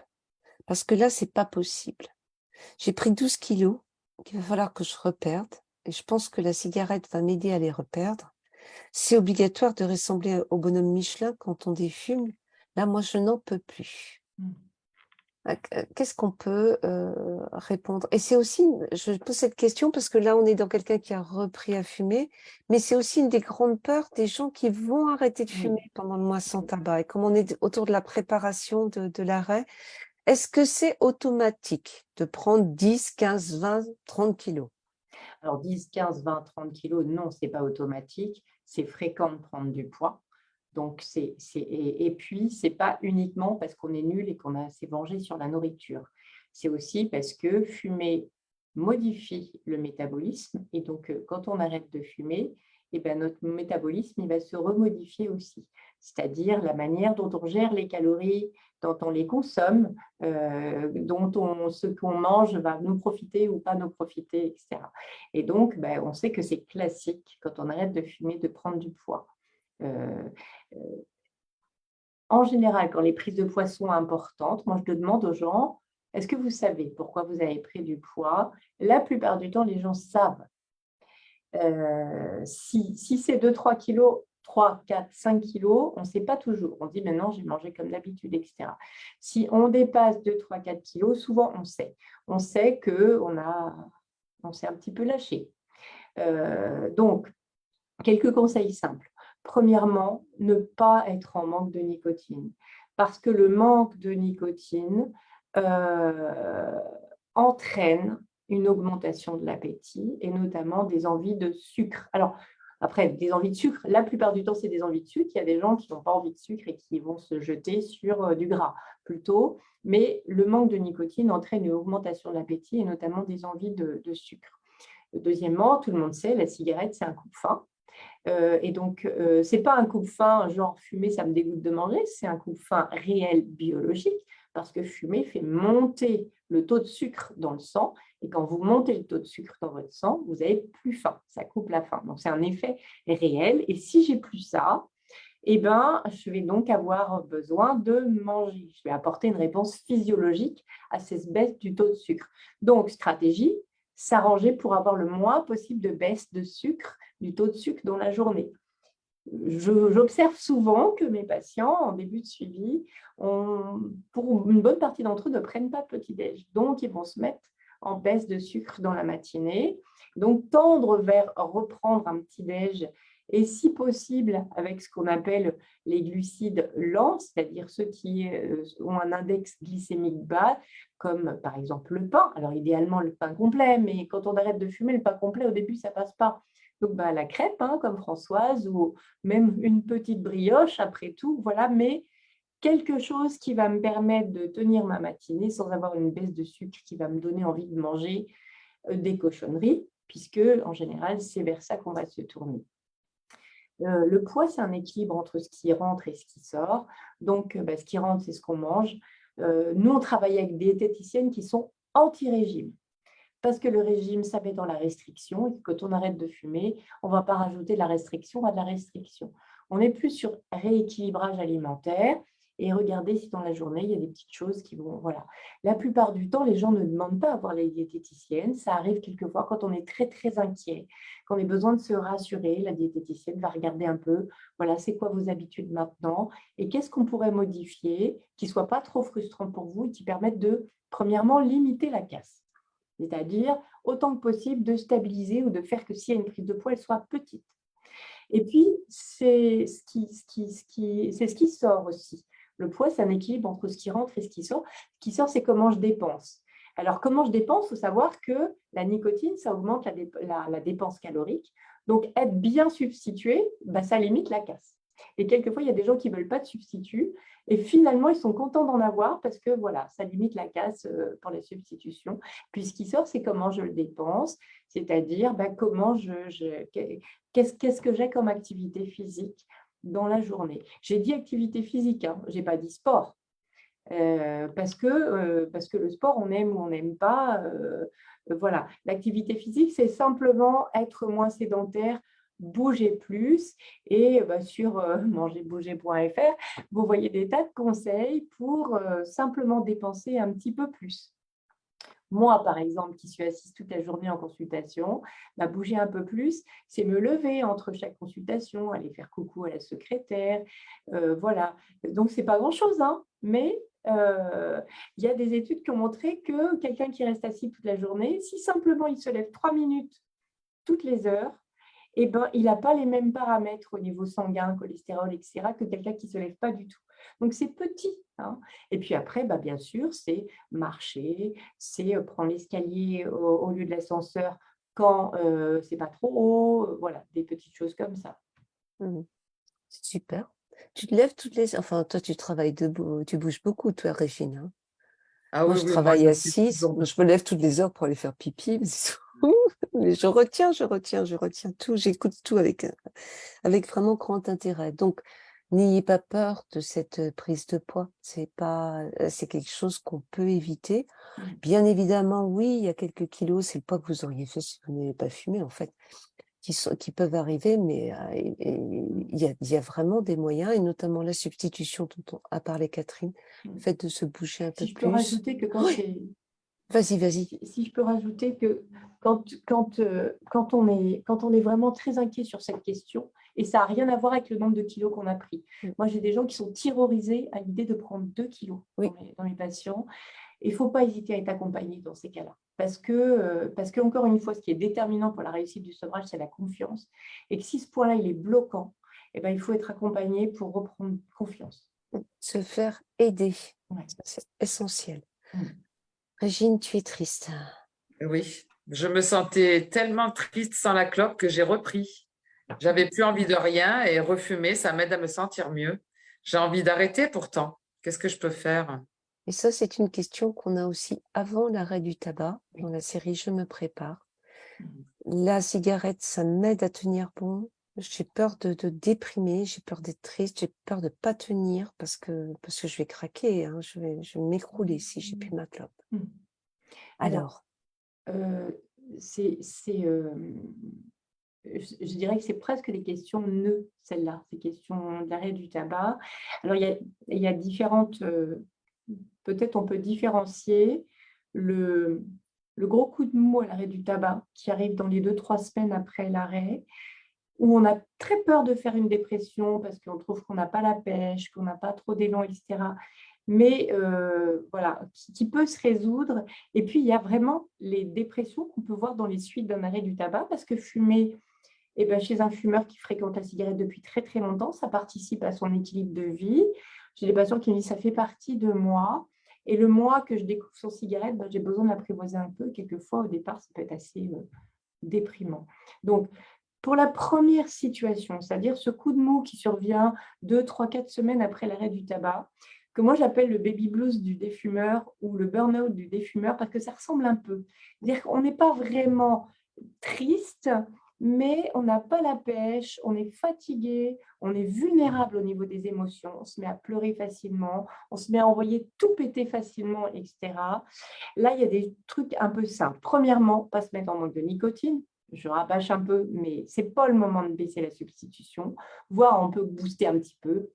parce que là, c'est pas possible. J'ai pris 12 kilos qu'il va falloir que je reperde et je pense que la cigarette va m'aider à les reperdre. C'est obligatoire de ressembler au bonhomme Michelin quand on défume. Là, moi, je n'en peux plus. » Qu'est-ce qu'on peut répondre? Et c'est aussi, je pose cette question parce que là, on est dans quelqu'un qui a repris à fumer, mais c'est aussi une des grandes peurs des gens qui vont arrêter de fumer pendant le mois sans tabac. Et comme on est autour de la préparation de l'arrêt, est-ce que c'est automatique de prendre 10, 15, 20, 30 kilos? Alors, 10, 15, 20, 30 kilos, non, ce n'est pas automatique. C'est fréquent de prendre du poids. Donc, et puis, ce n'est pas uniquement parce qu'on est nul et qu'on a assez mangé sur la nourriture. C'est aussi parce que fumer modifie le métabolisme. Et donc, quand on arrête de fumer, eh ben, notre métabolisme il va se remodifier aussi. C'est-à-dire la manière dont on gère les calories, dont on les consomme, ce qu'on mange va nous profiter ou pas nous profiter, etc. Et donc, ben, on sait que c'est classique quand on arrête de fumer de prendre du poids. En général, quand les prises de poids sont importantes, moi je demande aux gens, est-ce que vous savez pourquoi vous avez pris du poids? La plupart du temps, les gens savent. Si c'est 2-3 kilos, 3, 4, 5 kilos, on ne sait pas toujours. On dit maintenant, j'ai mangé comme d'habitude, etc. Si on dépasse 2, 3, 4 kilos, souvent on sait. On sait qu'on s'est un petit peu lâché. Donc, quelques conseils simples. Premièrement, ne pas être en manque de nicotine. Parce que le manque de nicotine entraîne une augmentation de l'appétit et notamment des envies de sucre. Alors, après, des envies de sucre, la plupart du temps, c'est des envies de sucre. Il y a des gens qui n'ont pas envie de sucre et qui vont se jeter sur du gras plutôt. Mais le manque de nicotine entraîne une augmentation de l'appétit et notamment des envies de sucre. Deuxièmement, tout le monde sait, la cigarette, c'est un coupe-faim. Et donc, ce n'est pas un coupe-faim genre fumer, ça me dégoûte de manger, c'est un coupe-faim réel biologique parce que fumer fait monter le taux de sucre dans le sang. Et quand vous montez le taux de sucre dans votre sang, vous n'avez plus faim, ça coupe la faim. Donc, c'est un effet réel. Et si j'ai plus ça, eh ben, je vais donc avoir besoin de manger. Je vais apporter une réponse physiologique à cette baisse du taux de sucre. Donc, stratégie, s'arranger pour avoir le moins possible de baisse de sucre, du taux de sucre dans la journée. J'observe souvent que mes patients, en début de suivi, pour une bonne partie d'entre eux, ne prennent pas de petit-déj. Donc, ils vont se mettre en baisse de sucre dans la matinée. Donc, tendre vers reprendre un petit-déj et si possible avec ce qu'on appelle les glucides lents, c'est-à-dire ceux qui ont un index glycémique bas, comme par exemple le pain. Alors, idéalement, le pain complet, mais quand on arrête de fumer, le pain complet, au début, ça ne passe pas. Donc, la crêpe, comme Françoise, ou même une petite brioche, après tout, voilà, mais quelque chose qui va me permettre de tenir ma matinée sans avoir une baisse de sucre qui va me donner envie de manger des cochonneries, puisque, en général, c'est vers ça qu'on va se tourner. Le poids, c'est un équilibre entre ce qui rentre et ce qui sort. Donc, ce qui rentre, c'est ce qu'on mange. Nous, on travaille avec des diététiciennes qui sont anti-régime. Parce que le régime, ça met dans la restriction. Et quand on arrête de fumer, on ne va pas rajouter de la restriction à de la restriction. On est plus sur rééquilibrage alimentaire. et regardez si dans la journée, il y a des petites choses qui vont… Voilà. La plupart du temps, les gens ne demandent pas à voir la diététicienne. Ça arrive quelquefois quand on est très, très inquiet, quand on a besoin de se rassurer. La diététicienne va regarder un peu, voilà, c'est quoi vos habitudes maintenant et qu'est-ce qu'on pourrait modifier qui ne soit pas trop frustrant pour vous et qui permette de, premièrement, limiter la casse. C'est-à-dire, autant que possible, de stabiliser ou de faire que s'il y a une prise de poids, elle soit petite. Et puis, c'est ce qui sort aussi. Le poids, c'est un équilibre entre ce qui rentre et ce qui sort. Ce qui sort, c'est comment je dépense. Alors, comment je dépense, il faut savoir que la nicotine, ça augmente la dépense calorique. Donc, être bien substitué, ça limite la casse. Et quelquefois, il y a des gens qui ne veulent pas de substitut. Et finalement, ils sont contents d'en avoir parce que voilà, ça limite la casse pour les substitutions. Puis, ce qui sort, c'est comment je le dépense. C'est-à-dire, qu'est-ce que j'ai comme activité physique dans la journée. J'ai dit activité physique, hein, je n'ai pas dit sport. Parce que le sport, on aime ou on n'aime pas. Voilà. L'activité physique, c'est simplement être moins sédentaire, bouger plus. Et sur mangerbouger.fr, vous voyez des tas de conseils pour simplement dépenser un petit peu plus. Moi, par exemple, qui suis assise toute la journée en consultation, bouger un peu plus, c'est me lever entre chaque consultation, aller faire coucou à la secrétaire. Voilà. Donc, ce n'est pas grand-chose, hein, mais il y a des études qui ont montré que quelqu'un qui reste assis toute la journée, si simplement il se lève 3 minutes toutes les heures, il n'a pas les mêmes paramètres au niveau sanguin, cholestérol, etc., que quelqu'un qui ne se lève pas du tout. Donc, c'est petit. Hein. Et puis après, bien sûr, c'est marcher, c'est prendre l'escalier au lieu de l'ascenseur quand ce n'est pas trop haut. Voilà, des petites choses comme ça. C'est super. Tu te lèves toutes les… Enfin, toi, tu travailles debout, tu bouges beaucoup, toi, Régine. Hein. Ah moi, oui, je oui, travaille je suis assise. toujours Moi, je me lève toutes les heures pour aller faire pipi. Mais je retiens tout. J'écoute tout avec vraiment grand intérêt. Donc, n'ayez pas peur de cette prise de poids. C'est quelque chose qu'on peut éviter. Bien évidemment, oui, il y a quelques kilos. C'est le poids que vous auriez fait si vous n'avez pas fumé, en fait, qui peuvent arriver, mais il y a vraiment des moyens, et notamment la substitution dont a parlé Catherine, le fait de se bouger un peu Si je plus. peux rajouter que quand c'est… Vas-y. Si je peux rajouter que quand on est vraiment très inquiet sur cette question, et ça n'a rien à voir avec le nombre de kilos qu'on a pris. Moi, j'ai des gens qui sont terrorisés à l'idée de prendre 2 kilos dans mes patients. Il ne faut pas hésiter à être accompagné dans ces cas-là. Parce que, encore une fois, ce qui est déterminant pour la réussite du sevrage, c'est la confiance. Et que si ce point-là, il est bloquant, il faut être accompagné pour reprendre confiance. Se faire aider, c'est essentiel. Régine, tu es triste. Oui, je me sentais tellement triste sans la clope que j'ai repris. J'avais plus envie de rien et refumer, ça m'aide à me sentir mieux. J'ai envie d'arrêter pourtant. Qu'est-ce que je peux faire? Et ça, c'est une question qu'on a aussi avant l'arrêt du tabac, dans la série Je me prépare. La cigarette, ça m'aide à tenir bon. J'ai peur de déprimer, j'ai peur d'être triste, j'ai peur de ne pas tenir parce que je vais craquer, hein, je vais m'écrouler si j'ai plus ma clope. Alors, je dirais que c'est presque des questions nœuds, celle-là, ces questions d'arrêt du tabac. Alors, il y a différentes… peut-être on peut différencier le gros coup de mou à l'arrêt du tabac qui arrive dans les 2-3 semaines après l'arrêt, où on a très peur de faire une dépression parce qu'on trouve qu'on n'a pas la pêche, qu'on n'a pas trop d'élan, etc. Mais voilà, qui peut se résoudre. Et puis, il y a vraiment les dépressions qu'on peut voir dans les suites d'un arrêt du tabac, parce que fumer, chez un fumeur qui fréquente la cigarette depuis très, très longtemps, ça participe à son équilibre de vie. J'ai des patients qui me disent « ça fait partie de moi ». Et le mois que je découvre son cigarette, j'ai besoin de l'apprivoiser un peu. Quelquefois, au départ, ça peut être assez déprimant. Donc, pour la première situation, c'est-à-dire ce coup de mou qui survient 2, 3, 4 semaines après l'arrêt du tabac, que moi j'appelle le baby blues du défumeur ou le burn-out du défumeur, parce que ça ressemble un peu. C'est-à-dire qu'on n'est pas vraiment triste, mais on n'a pas la pêche, on est fatigué, on est vulnérable au niveau des émotions, on se met à pleurer facilement, on se met à envoyer tout péter facilement, etc. Là, il y a des trucs un peu simples. Premièrement, pas se mettre en manque de nicotine. Je rabâche un peu, mais ce n'est pas le moment de baisser la substitution, voire on peut booster un petit peu.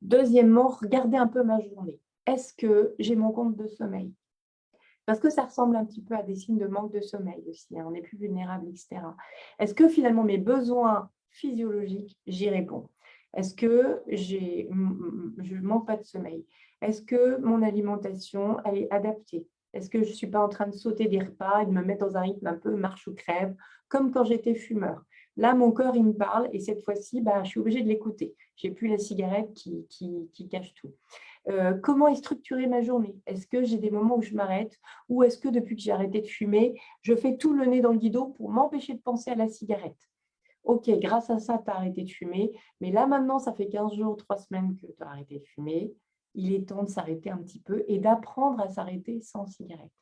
Deuxièmement, regarder un peu ma journée. Est-ce que j'ai mon compte de sommeil? Parce que ça ressemble un petit peu à des signes de manque de sommeil aussi, hein, on est plus vulnérable, etc. Est-ce que finalement mes besoins physiologiques, j'y réponds? Est-ce que je ne manque pas de sommeil? Est-ce que mon alimentation, elle est adaptée? Est-ce que je ne suis pas en train de sauter des repas et de me mettre dans un rythme un peu marche ou crève, comme quand j'étais fumeur? Là, mon corps, il me parle et cette fois-ci, bah, je suis obligée de l'écouter. Je n'ai plus la cigarette qui cache tout. Comment est structurée ma journée? Est-ce que j'ai des moments où je m'arrête ou est-ce que depuis que j'ai arrêté de fumer, je fais tout le nez dans le guidon pour m'empêcher de penser à la cigarette? Ok, grâce à ça, tu as arrêté de fumer, mais là maintenant, ça fait 15 jours, 3 semaines que tu as arrêté de fumer. Il est temps de s'arrêter un petit peu et d'apprendre à s'arrêter sans cigarette.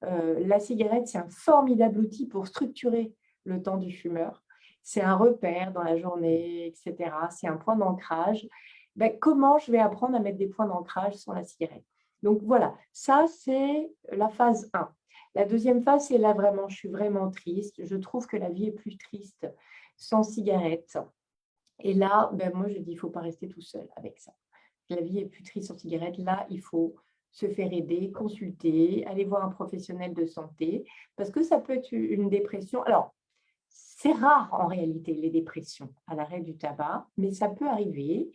La cigarette, c'est un formidable outil pour structurer le temps du fumeur. C'est un repère dans la journée, etc. C'est un point d'ancrage. Ben, comment je vais apprendre à mettre des points d'ancrage sans la cigarette? Donc voilà, ça c'est la phase 1. La deuxième phase, c'est là vraiment, je suis vraiment triste. Je trouve que la vie est plus triste sans cigarette. Et là, ben, moi je dis, il ne faut pas rester tout seul avec ça. La vie est plus triste sans cigarette. Là, il faut se faire aider, consulter, aller voir un professionnel de santé, parce que ça peut être une dépression. Alors, c'est rare en réalité, les dépressions à l'arrêt du tabac, mais ça peut arriver.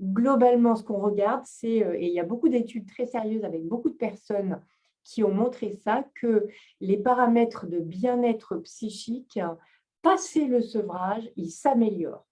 Globalement, ce qu'on regarde, c'est, et il y a beaucoup d'études très sérieuses avec beaucoup de personnes qui ont montré ça, que les paramètres de bien-être psychique, passé le sevrage, ils s'améliorent.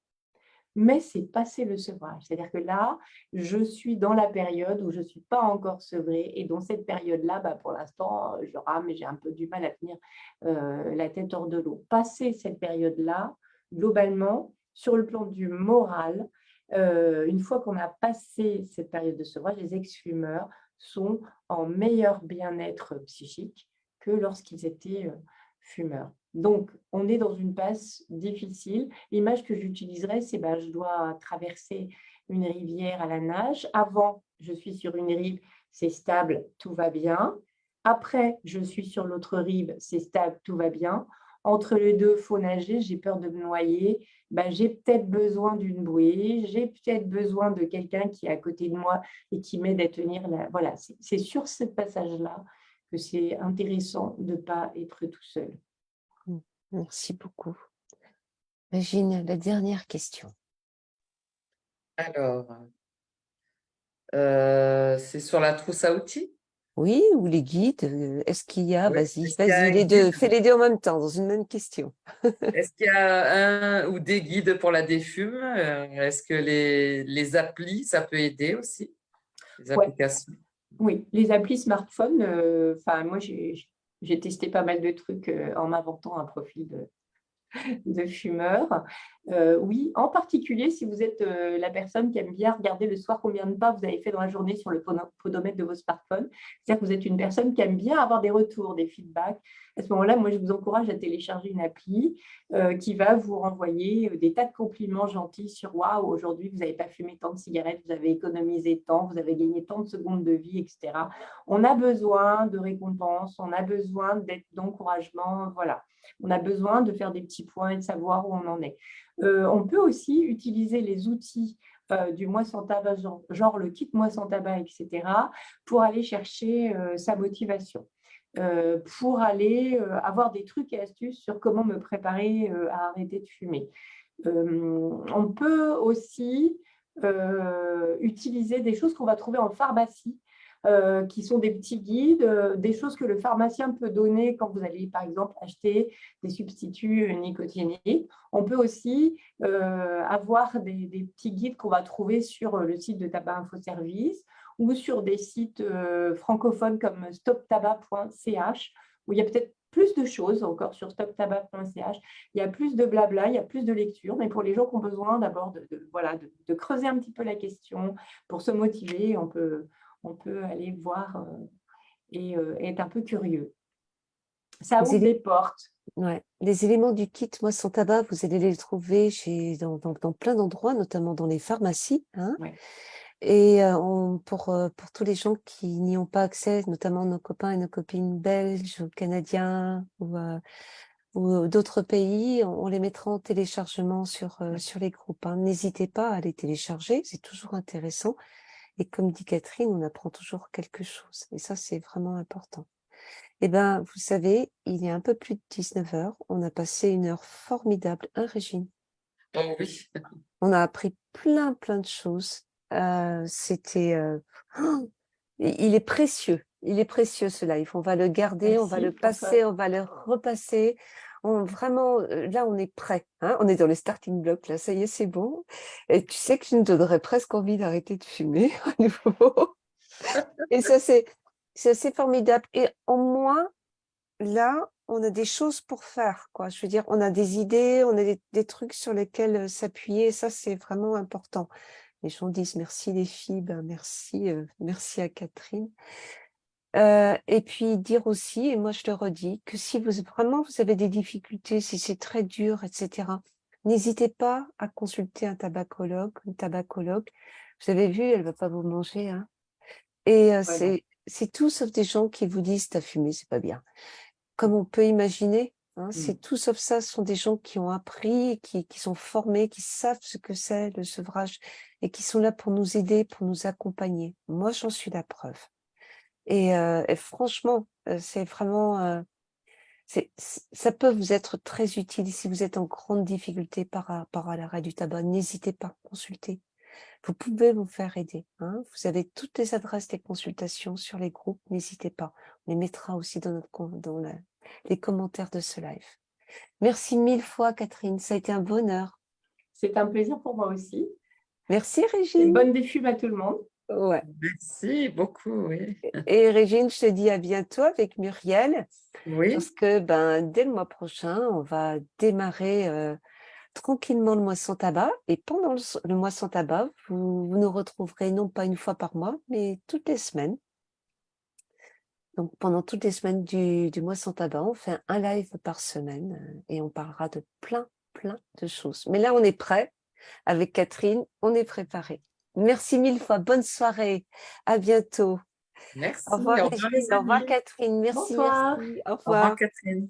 Mais c'est passé le sevrage. C'est-à-dire que là, je suis dans la période où je ne suis pas encore sevrée. Et dans cette période-là, bah, pour l'instant, je rame et j'ai un peu du mal à tenir la tête hors de l'eau. Passé cette période-là, globalement, sur le plan du moral, une fois qu'on a passé cette période de sevrage, les ex-fumeurs sont en meilleur bien-être psychique que lorsqu'ils étaient fumeurs. Donc, on est dans une passe difficile. L'image que j'utiliserais, c'est je dois traverser une rivière à la nage. Avant, je suis sur une rive, c'est stable, tout va bien. Après, je suis sur l'autre rive, c'est stable, tout va bien. Entre les deux, il faut nager, j'ai peur de me noyer. J'ai peut-être besoin d'une bouée, j'ai peut-être besoin de quelqu'un qui est à côté de moi et qui m'aide à tenir. Voilà, c'est sur ce passage-là que c'est intéressant de ne pas être tout seul. Merci beaucoup. Imagine la dernière question. Alors, c'est sur la trousse à outils? Oui, ou les guides, est-ce qu'il y a, Oui. vas-y, Est-ce qu'il y a un les deux, guide? fais les deux en même temps, dans une même question. Est-ce qu'il y a un ou des guides pour la défume? Est-ce que les applis, ça peut aider aussi? Les Ouais. applications? Oui, les applis smartphone, moi j'ai testé pas mal de trucs en m'inventant un profil de fumeur. Oui, en particulier si vous êtes la personne qui aime bien regarder le soir combien de pas vous avez fait dans la journée sur le podomètre de vos smartphones. C'est-à-dire que vous êtes une personne qui aime bien avoir des retours, des feedbacks. À ce moment-là, moi, je vous encourage à télécharger une appli qui va vous renvoyer des tas de compliments gentils sur « Waouh, aujourd'hui, vous n'avez pas fumé tant de cigarettes, vous avez économisé tant, vous avez gagné tant de secondes de vie, etc. » On a besoin de récompenses, on a besoin d'encouragement, voilà. On a besoin de faire des petits points et de savoir où on en est. On peut aussi utiliser les outils du mois sans tabac, genre le kit mois sans tabac, etc., pour aller chercher sa motivation, pour aller avoir des trucs et astuces sur comment me préparer à arrêter de fumer. On peut aussi utiliser des choses qu'on va trouver en pharmacie, qui sont des petits guides, des choses que le pharmacien peut donner quand vous allez, par exemple, acheter des substituts nicotiniques. On peut aussi avoir des petits guides qu'on va trouver sur le site de Tabac Info Service ou sur des sites francophones comme stoptabac.ch, où il y a peut-être plus de choses encore sur stoptabac.ch. Il y a plus de blabla, il y a plus de lecture, mais pour les gens qui ont besoin d'abord de creuser un petit peu la question, pour se motiver, on peut aller voir et être un peu curieux. Ça ouvre des portes. Ouais. Les éléments du kit Moi sans tabac, vous allez les trouver dans plein d'endroits, notamment dans les pharmacies. Hein. Ouais. Et pour tous les gens qui n'y ont pas accès, notamment nos copains et nos copines belges ou canadiens ou ou d'autres pays, on les mettra en téléchargement sur les groupes, hein. N'hésitez pas à les télécharger, c'est toujours intéressant. Et comme dit Catherine, on apprend toujours quelque chose. Et ça, c'est vraiment important. Eh bien, vous savez, il est un peu plus de 19 heures. On a passé une heure formidable. Hein, Régine? Oh oui. On a appris plein de choses. C'était... il est précieux. Il est précieux, ce live. On va le garder, on va Merci le pour ça. passer, on va le repasser. Vraiment, là, on est prêt. Hein, on est dans les starting blocks, là. Ça y est, c'est bon. Et tu sais que je me donnerais presque envie d'arrêter de fumer à nouveau. Et ça, c'est assez formidable. Et au moins, là, on a des choses pour faire, quoi. Je veux dire, on a des idées, on a des trucs sur lesquels s'appuyer. Ça, c'est vraiment important. Les gens disent merci les filles, ben merci à Catherine. Et puis dire aussi, et moi je le redis, que si vous avez des difficultés, si c'est très dur, etc., n'hésitez pas à consulter un tabacologue, une tabacologue. Vous avez vu, elle va pas vous manger, hein. Et c'est tout sauf des gens qui vous disent t'as fumé, c'est pas bien. Comme on peut imaginer, hein, c'est tout sauf ça. Ce sont des gens qui ont appris, qui sont formés, qui savent ce que c'est le sevrage et qui sont là pour nous aider, pour nous accompagner. Moi, j'en suis la preuve. Et franchement, c'est vraiment, ça peut vous être très utile si vous êtes en grande difficulté par rapport à l'arrêt du tabac. N'hésitez pas, consultez. Vous pouvez vous faire aider, hein. Vous avez toutes les adresses des consultations sur les groupes, n'hésitez pas. On les mettra aussi dans les commentaires de ce live. Merci 1000 fois, Catherine, ça a été un bonheur. C'est un plaisir pour moi aussi. Merci, Et Régine. bonne défume à tout le monde. Ouais. Merci beaucoup, oui. Et Régine, je te dis à bientôt avec Muriel, Oui, parce que dès le mois prochain, on va démarrer tranquillement le mois sans tabac. Et pendant le mois sans tabac, vous nous retrouverez non pas une fois par mois, mais toutes les semaines. Donc, pendant toutes les semaines du mois sans tabac, on fait un live par semaine et on parlera de plein de choses. Mais là, on est prêt. Avec Catherine, on est préparé. Merci 1000 fois. Bonne soirée. À bientôt. merci. Au revoir, Au revoir, les Régine. Au revoir, amis. Catherine. Merci, Bonsoir. merci. Au Au revoir, revoir. Catherine.